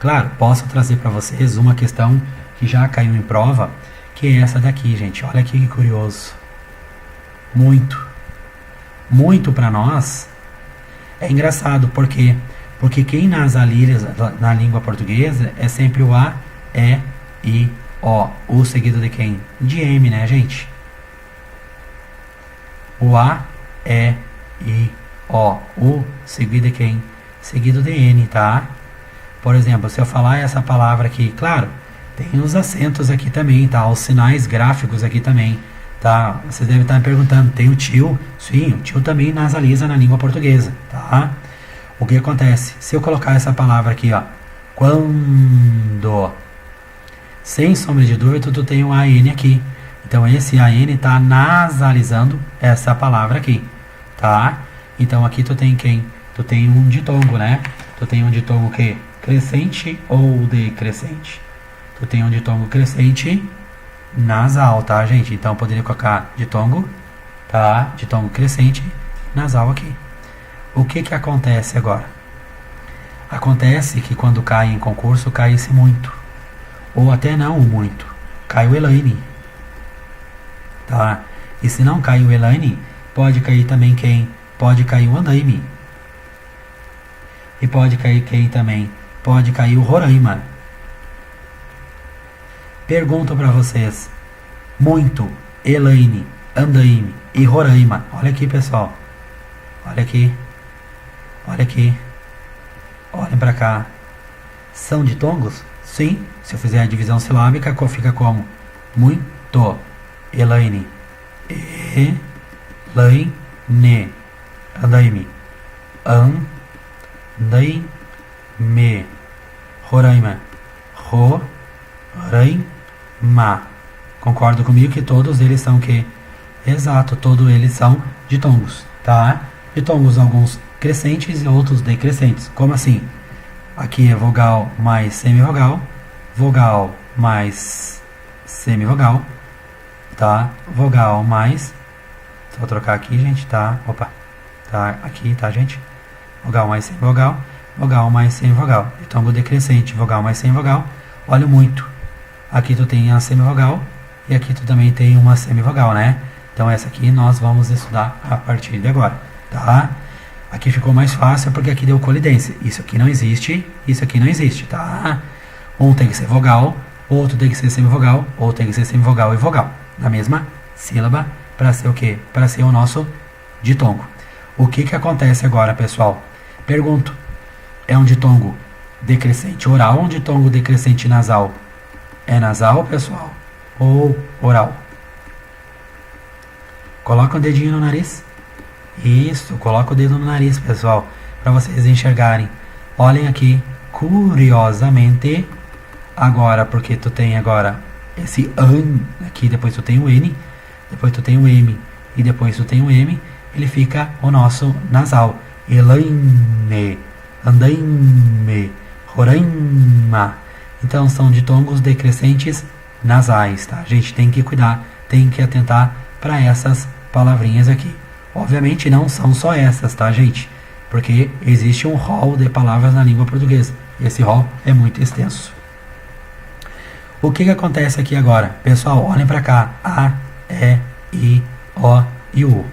Claro, posso trazer para vocês uma questão que já caiu em prova, que é essa daqui, gente. Olha aqui que curioso. Muito. Muito para nós é engraçado, por quê? Porque quem nasaliza na língua portuguesa é sempre o A, E, I, O. O seguido de quem? De M, né, gente? O A, E, I, O. O seguido de quem? Seguido de N, tá? Por exemplo, se eu falar essa palavra aqui, claro, tem os acentos aqui também, tá? Os sinais gráficos aqui também, tá? Vocês devem estar me perguntando, tem o tio? Sim, o tio também nasaliza na língua portuguesa, tá? O que acontece? Se eu colocar essa palavra aqui, ó, quando, sem sombra de dúvida, tu tem o AN aqui. Então, esse AN está nasalizando essa palavra aqui, tá? Então, aqui tu tem quem? Tu tem um ditongo, né? Tu tem um ditongo que crescente ou decrescente? Tu tem um ditongo crescente nasal, tá, gente? Então, eu poderia colocar ditongo, tá? Ditongo crescente nasal aqui. O que acontece agora? Acontece que quando cai em concurso, cai esse muito. Ou até não o muito. Cai o Elaine. Tá? E se não cai o Elaine, pode cair também quem? Pode cair o Andaime. E pode cair quem também? Pode cair o Roraima. Pergunto para vocês. Muito, Elaine, Andaime e Roraima. Olha aqui, pessoal. Olha aqui. Olha aqui. Olhem para cá. São ditongos? Sim. Se eu fizer a divisão silábica, fica como? Muito. Elaine. Elaine. Andaime. Andaime. Roraima. Roraima. Concordo comigo que todos eles são que? Exato, todos eles são ditongos, tá? Ditongos alguns crescentes e outros decrescentes. Como assim? Aqui é vogal mais semivogal, vogal mais semivogal, tá? Vogal mais, só trocar aqui, gente, tá? Opa, tá aqui, tá, gente? Vogal mais semivogal, vogal mais semivogal. Ditongo decrescente, vogal mais semivogal. Olha muito. Aqui tu tem a semivogal e aqui tu também tem uma semivogal, né? Então essa aqui nós vamos estudar a partir de agora, tá? Aqui ficou mais fácil porque aqui deu colidência. Isso aqui não existe, isso aqui não existe, tá? Um tem que ser vogal, outro tem que ser semivogal, outro tem que ser semivogal e vogal. Na mesma sílaba, para ser o quê? Para ser o nosso ditongo. O que que acontece agora, pessoal? Pergunto, é um ditongo decrescente oral ou um ditongo decrescente nasal? É nasal, pessoal? Ou oral? Coloca o dedinho no nariz. Isso, coloca o dedo no nariz, pessoal, para vocês enxergarem. Olhem aqui, curiosamente, agora, porque tu tem agora esse an aqui, depois tu tem o N, depois tu tem o M e depois tu tem o M, ele fica o nosso nasal. Elaine, Andaime, Roraima. Então são ditongos decrescentes nasais, tá? A gente tem que cuidar, tem que atentar para essas palavrinhas aqui. Obviamente não são só essas, tá, gente? Porque existe um rol de palavras na língua portuguesa. E esse rol é muito extenso. O que acontece aqui agora? Pessoal, olhem para cá. A, E, I, O e U.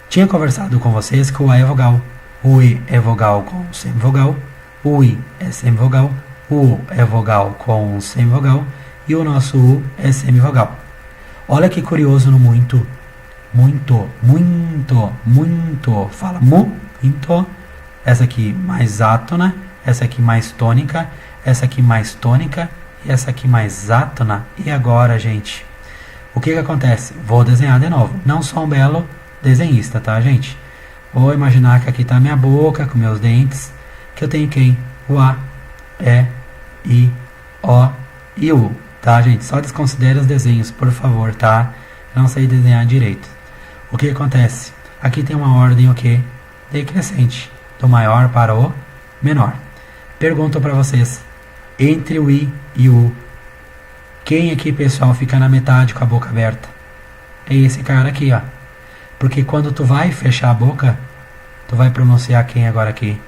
Tinha conversado com vocês que o A é vogal. O I é vogal com semivogal. O I é semivogal. O U é vogal com semivogal. E o nosso U é semivogal. Olha que curioso no muito. Muito, muito, muito. Fala muito. Essa aqui mais átona, essa aqui mais tônica, essa aqui mais tônica e essa aqui mais átona. E agora, gente, o que acontece? Vou desenhar de novo. Não sou um belo desenhista, tá, gente? Vou imaginar que aqui está a minha boca com meus dentes, que eu tenho quem? O A, E, I, O e U, tá, gente? Só desconsidere os desenhos, por favor, tá? Eu não sei desenhar direito. O que acontece? Aqui tem uma ordem o quê? Decrescente, do maior para o menor. Pergunto para vocês, entre o I e o U, quem aqui, pessoal, fica na metade com a boca aberta? É esse cara aqui, ó. Porque quando tu vai fechar a boca, tu vai pronunciar quem agora aqui?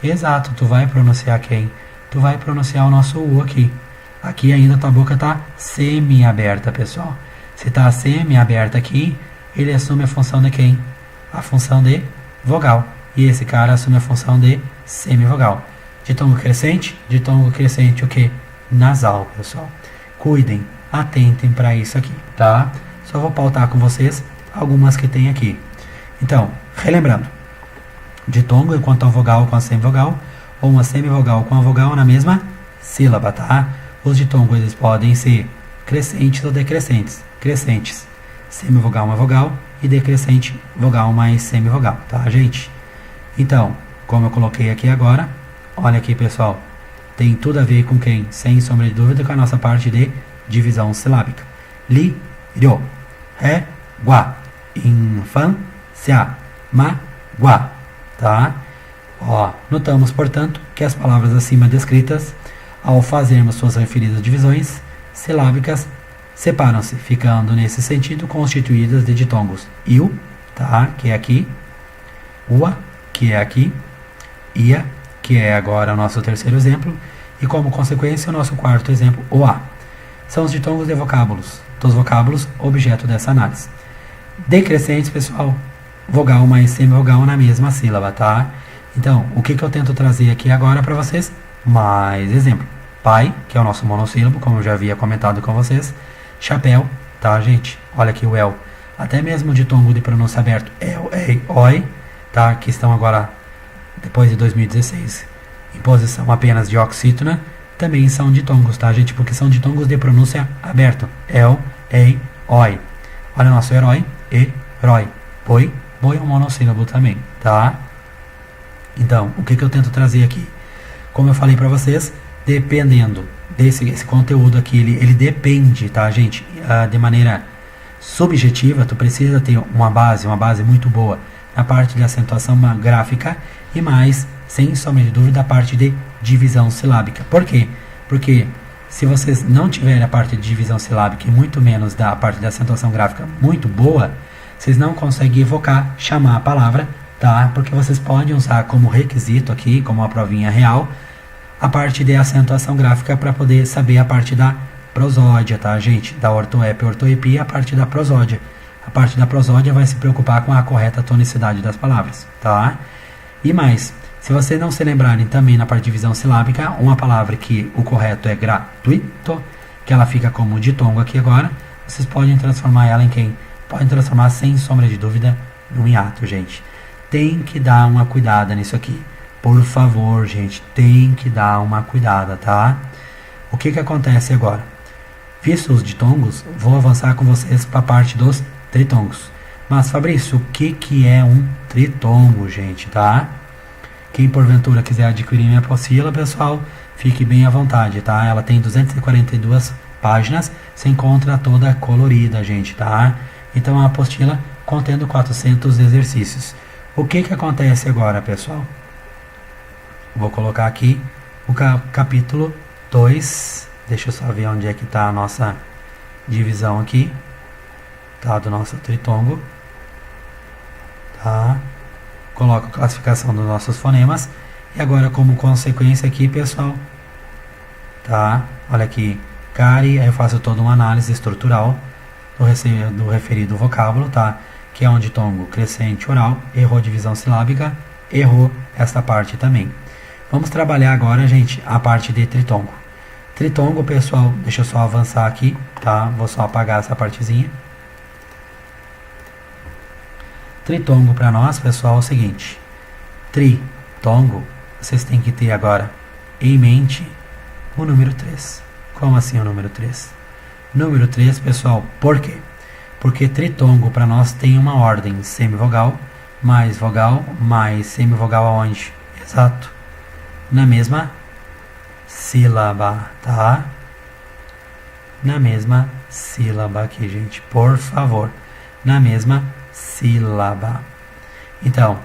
Exato, tu vai pronunciar quem? Tu vai pronunciar o nosso U aqui. Aqui ainda tua boca está semi-aberta, pessoal. Se está semi-aberta aqui, ele assume a função de quem? A função de vogal. E esse cara assume a função de semivogal. Ditongo crescente o que? Nasal, pessoal. Cuidem, atentem para isso aqui, tá? Só vou pautar com vocês algumas que tem aqui. Então, relembrando. Ditongo enquanto a vogal com a semivogal, ou uma semivogal com a vogal na mesma sílaba, tá? Os ditongos eles podem ser crescentes ou decrescentes. Crescentes, semivogal uma vogal e decrescente, vogal mais semivogal, tá, gente? Então, como eu coloquei aqui agora, olha aqui, pessoal, tem tudo a ver com quem? Sem sombra de dúvida, com a nossa parte de divisão silábica. Li, rio, ré, guá, infância, ma, guá, tá? Ó, notamos, portanto, que as palavras acima descritas, ao fazermos suas referidas divisões silábicas, separam-se, ficando nesse sentido constituídas de ditongos iu, tá, que é aqui, ua, que é aqui, ia, que é agora o nosso terceiro exemplo, e como consequência o nosso quarto exemplo, o A. São os ditongos de vocábulos, dos vocábulos objeto dessa análise. Decrescentes, pessoal, vogal mais semivogal na mesma sílaba, tá? Então, o que eu tento trazer aqui agora para vocês? Mais exemplo. Pai, que é o nosso monossílabo, como eu já havia comentado com vocês. Chapéu, tá, gente? Olha aqui o El. Até mesmo o ditongo de pronúncia aberto, El, Ei, Oi, tá? Que estão agora, depois de 2016, em posição apenas de oxítona, também são ditongos, tá, gente? Porque são ditongos de pronúncia aberto. El, Ei, Oi. Olha o nosso herói, herói. Boi, boi é um monossílabo também, tá? Então, o que eu tento trazer aqui? Como eu falei para vocês, dependendo esse conteúdo aqui, ele depende, tá, gente? De maneira subjetiva, tu precisa ter uma base muito boa na parte de acentuação gráfica e mais, sem sombra de dúvida, a parte de divisão silábica. Por quê? Porque se vocês não tiverem a parte de divisão silábica e muito menos da parte de acentuação gráfica muito boa, vocês não conseguem evocar, chamar a palavra, tá? Porque vocês podem usar como requisito aqui, como uma provinha real, a parte de acentuação gráfica para poder saber a parte da prosódia, tá, gente? Da ortoep, ortoepia, a parte da prosódia. A parte da prosódia vai se preocupar com a correta tonicidade das palavras, tá? E mais, se vocês não se lembrarem também na parte de divisão silábica, uma palavra que o correto é gratuito, que ela fica como ditongo aqui agora, vocês podem transformar ela em quem? Podem transformar sem sombra de dúvida num hiato, gente. Tem que dar uma cuidada nisso aqui. Por favor, gente, tem que dar uma cuidada, tá? O que acontece agora? Visto os ditongos, vou avançar com vocês para a parte dos tritongos. Mas, Fabrício, o que é um tritongo, gente, tá? Quem porventura quiser adquirir minha apostila, pessoal, fique bem à vontade, tá? Ela tem 242 páginas, se encontra toda colorida, gente, tá? Então, a apostila contendo 400 exercícios. O que acontece agora, pessoal? Vou colocar aqui o capítulo 2. Deixa eu só ver onde é que está a nossa divisão aqui, tá? Do nosso tritongo, tá? Coloco a classificação dos nossos fonemas. E agora, como consequência aqui, pessoal, tá? Olha aqui, CARI, aí eu faço toda uma análise estrutural do referido vocábulo, tá? Que é um ditongo crescente oral, errou divisão silábica, errou essa parte também. Vamos trabalhar agora, gente, a parte de tritongo. Tritongo, pessoal, deixa eu só avançar aqui, tá? Vou só apagar essa partezinha. Tritongo para nós, pessoal, é o seguinte. Tritongo, vocês têm que ter agora em mente o número 3. Como assim o número 3? Número 3, pessoal, por quê? Porque tritongo para nós tem uma ordem semivogal, mais semivogal aonde? Exato. Na mesma sílaba, tá? Na mesma sílaba aqui, gente, por favor. Na mesma sílaba. Então,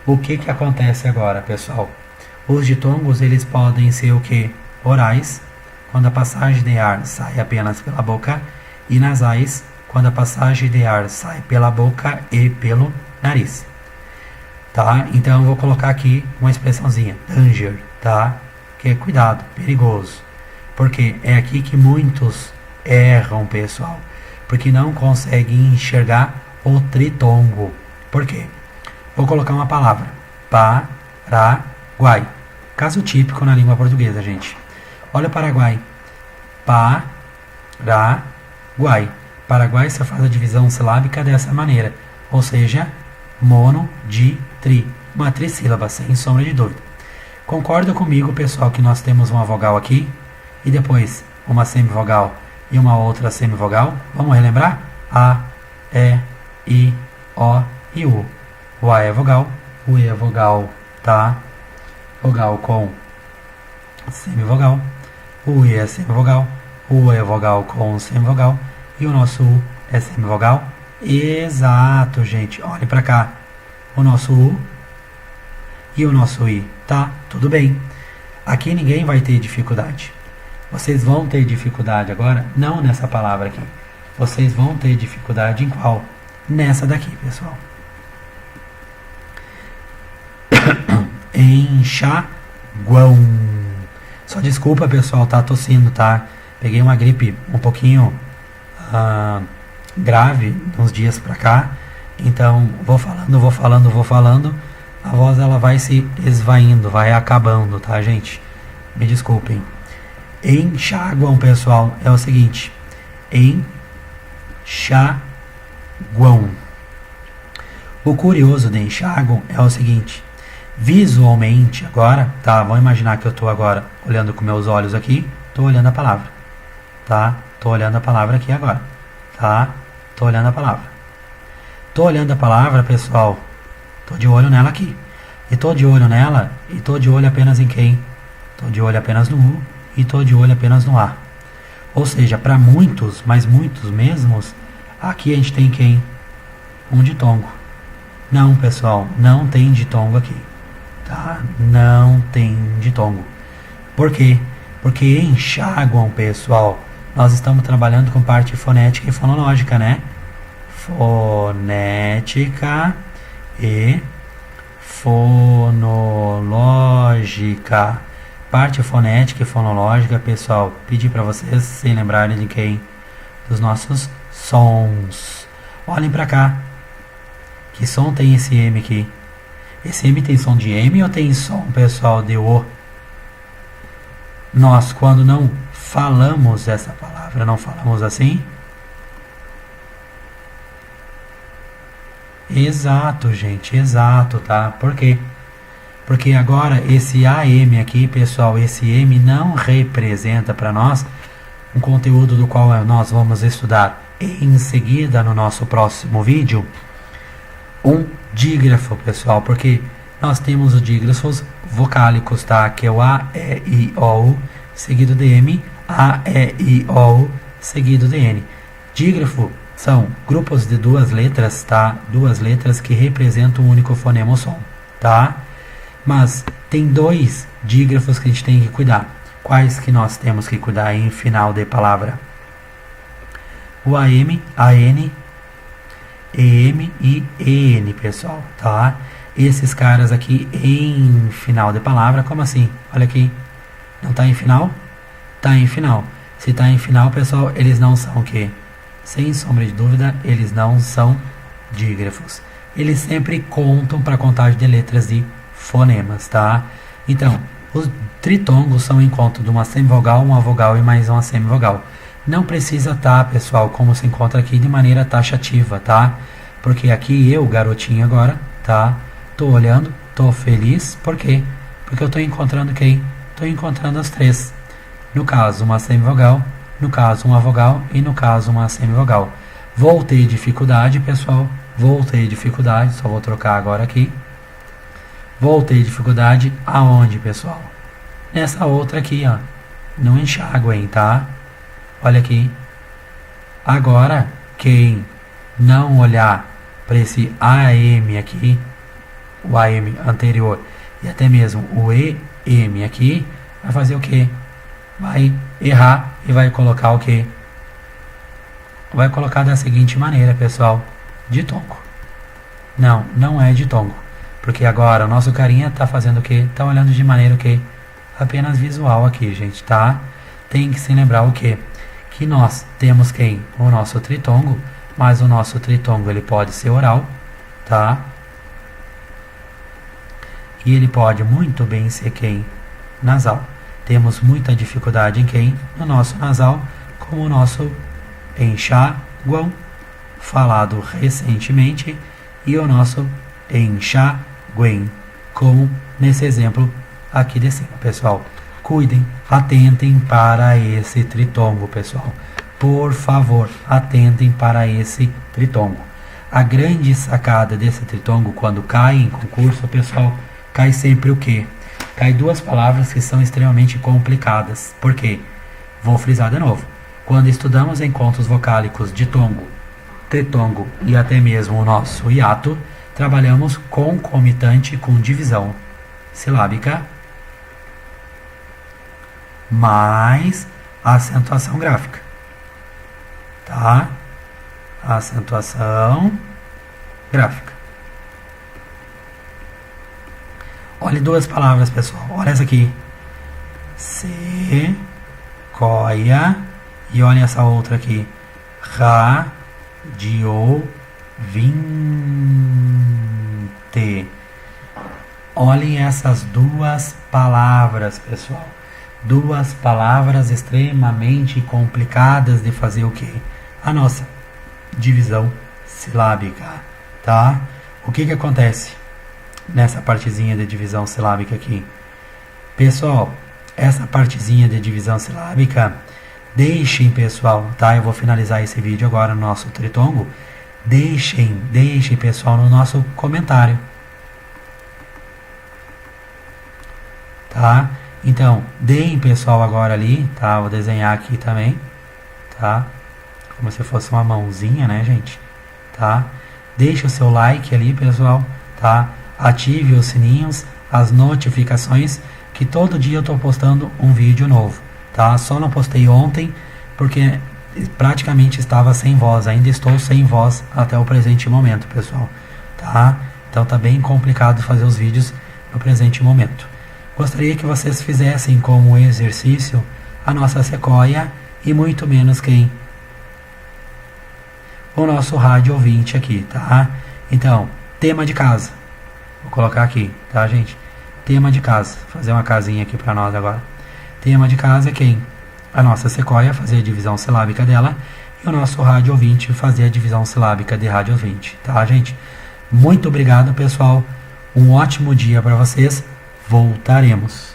o que acontece agora, pessoal? Os ditongos, eles podem ser o que? Orais, quando a passagem de ar sai apenas pela boca, e nasais, quando a passagem de ar sai pela boca e pelo nariz. Tá? Então, eu vou colocar aqui uma expressãozinha, danger, tá? Que é cuidado, perigoso. Porque é aqui que muitos erram, pessoal. Porque não conseguem enxergar o tritongo. Por quê? Vou colocar uma palavra. Paraguai. Caso típico na língua portuguesa, gente. Olha o Paraguai. Paraguai. Paraguai se faz a divisão silábica dessa maneira. Ou seja, mono, di, tri. Uma trissílaba, sem sombra de dúvida. Concorda comigo, pessoal, que nós temos uma vogal aqui e depois uma semivogal e uma outra semivogal? Vamos relembrar? A, E, I, O e U. O A é vogal, o E é vogal, tá? Vogal com semivogal, o I é semivogal, o U é vogal com semivogal e o nosso U é semivogal. Exato, gente. Olhe para cá. O nosso U e o nosso I, tá? Tudo bem. Aqui ninguém vai ter dificuldade. Vocês vão ter dificuldade agora, não nessa palavra aqui. Vocês vão ter dificuldade em qual? Nessa daqui, pessoal. guão. Só desculpa, pessoal, tá tossindo, tá? Peguei uma gripe um pouquinho grave uns dias pra cá. Então, vou falando. A voz ela vai se esvaindo, vai acabando, tá, gente? Me desculpem. Enxaguam, pessoal, é o seguinte. Enxaguam. O curioso de enxaguam é o seguinte. Visualmente, agora, tá? Vamos imaginar que eu tô agora olhando com meus olhos aqui. Tô olhando a palavra, tá? Tô olhando a palavra aqui agora, tá? Tô olhando a palavra. Tô olhando a palavra, pessoal. Tô de olho nela aqui. E tô de olho nela, e tô de olho apenas em quem? Tô de olho apenas no U, e tô de olho apenas no A. Ou seja, para muitos, mas muitos mesmos, aqui a gente tem quem? Um ditongo. Não, pessoal, não tem ditongo aqui. Tá? Não tem ditongo. Por quê? Porque enxaguam, pessoal. Nós estamos trabalhando com parte fonética e fonológica, né? Fonética e fonológica. Parte fonética e fonológica, pessoal. Pedi para vocês se lembrarem de quem? Dos nossos sons. Olhem para cá. Que som tem esse M aqui? Esse M tem som de M ou tem som, pessoal, de O? Nós, quando não falamos essa palavra, não falamos assim? Exato, gente, exato, tá? Por quê? Porque agora esse AM aqui, pessoal, esse M não representa para nós um conteúdo do qual nós vamos estudar em seguida no nosso próximo vídeo. Um dígrafo, pessoal, porque nós temos os dígrafos vocálicos, tá? Que é o A, E, I, O, U, seguido de M, A, E, I, O, U, seguido de N. Dígrafo são grupos de duas letras, tá? Duas letras que representam um único fonema ou som, tá? Mas tem dois dígrafos que a gente tem que cuidar. Quais que nós temos que cuidar em final de palavra? O AM, AN, EM e EN, pessoal, tá? Esses caras aqui em final de palavra, como assim? Olha aqui, não tá em final? Tá em final. Se tá em final, pessoal, eles não são o quê? Sem sombra de dúvida, eles não são dígrafos. Eles sempre contam para a contagem de letras de fonemas, tá? Então, os tritongos são o encontro de uma semivogal, uma vogal e mais uma semivogal. Não precisa estar, pessoal, como se encontra aqui de maneira taxativa, tá? Porque aqui eu, garotinho agora, tá? Tô olhando, tô feliz, por quê? Porque eu tô encontrando quem? Tô encontrando as três. No caso, uma semivogal, no caso, uma vogal e no caso, uma semivogal. Vou ter dificuldade, pessoal, vou ter dificuldade, só vou trocar agora aqui. Vou ter dificuldade aonde, pessoal? Nessa outra aqui, ó. Não enxaguem, tá? Olha aqui. Agora, quem não olhar para esse AM aqui, o AM anterior e até mesmo o EM aqui, vai fazer o quê? Vai errar e vai colocar o quê? Vai colocar da seguinte maneira, pessoal, ditongo. Não, não é ditongo. Porque agora o nosso carinha tá fazendo o quê? Tá olhando de maneira o quê? Apenas visual aqui, gente, tá? Tem que se lembrar o quê? Que nós temos quem? O nosso tritongo, mas o nosso tritongo ele pode ser oral, tá? E ele pode muito bem ser quem? Nasal. Temos muita dificuldade em quem? No nosso nasal, como o nosso enxaguam, falado recentemente, e o nosso enxaguem, como nesse exemplo aqui de cima, pessoal. Cuidem, atentem para esse tritongo, pessoal. Por favor, atentem para esse tritongo. A grande sacada desse tritongo, quando cai em concurso, pessoal, cai sempre o quê? Cai duas palavras que são extremamente complicadas. Por quê? Vou frisar de novo. Quando estudamos encontros vocálicos ditongo, tritongo e até mesmo o nosso hiato, trabalhamos concomitante com divisão silábica mais acentuação gráfica, tá? Acentuação gráfica. Olha duas palavras, pessoal. Olha essa aqui. Sequoia. E olha essa outra aqui. Radiovinte. Olhem essas duas palavras, pessoal. Duas palavras extremamente complicadas de fazer o quê? A nossa divisão silábica, tá? O que acontece nessa partezinha de divisão silábica aqui? Pessoal, essa partezinha de divisão silábica, deixem, pessoal, tá? Eu vou finalizar esse vídeo agora no nosso tritongo. Deixem, pessoal, no nosso comentário. Tá? Então, deem, pessoal, agora ali, tá? Vou desenhar aqui também, tá? Como se fosse uma mãozinha, né, gente? Tá? Deixe o seu like ali, pessoal, tá? Ative os sininhos, as notificações, que todo dia eu tô postando um vídeo novo, tá? Só não postei ontem, porque praticamente estava sem voz, ainda estou sem voz até o presente momento, pessoal, tá? Então tá bem complicado fazer os vídeos no presente momento. Gostaria que vocês fizessem como exercício a nossa sequoia e muito menos quem? O nosso rádio ouvinte aqui, tá? Então, tema de casa. Vou colocar aqui, tá, gente? Tema de casa. Vou fazer uma casinha aqui para nós agora. Tema de casa é quem? A nossa sequoia, fazer a divisão silábica dela. E o nosso rádio ouvinte, fazer a divisão silábica de rádio ouvinte, tá, gente? Muito obrigado, pessoal. Um ótimo dia para vocês. Voltaremos.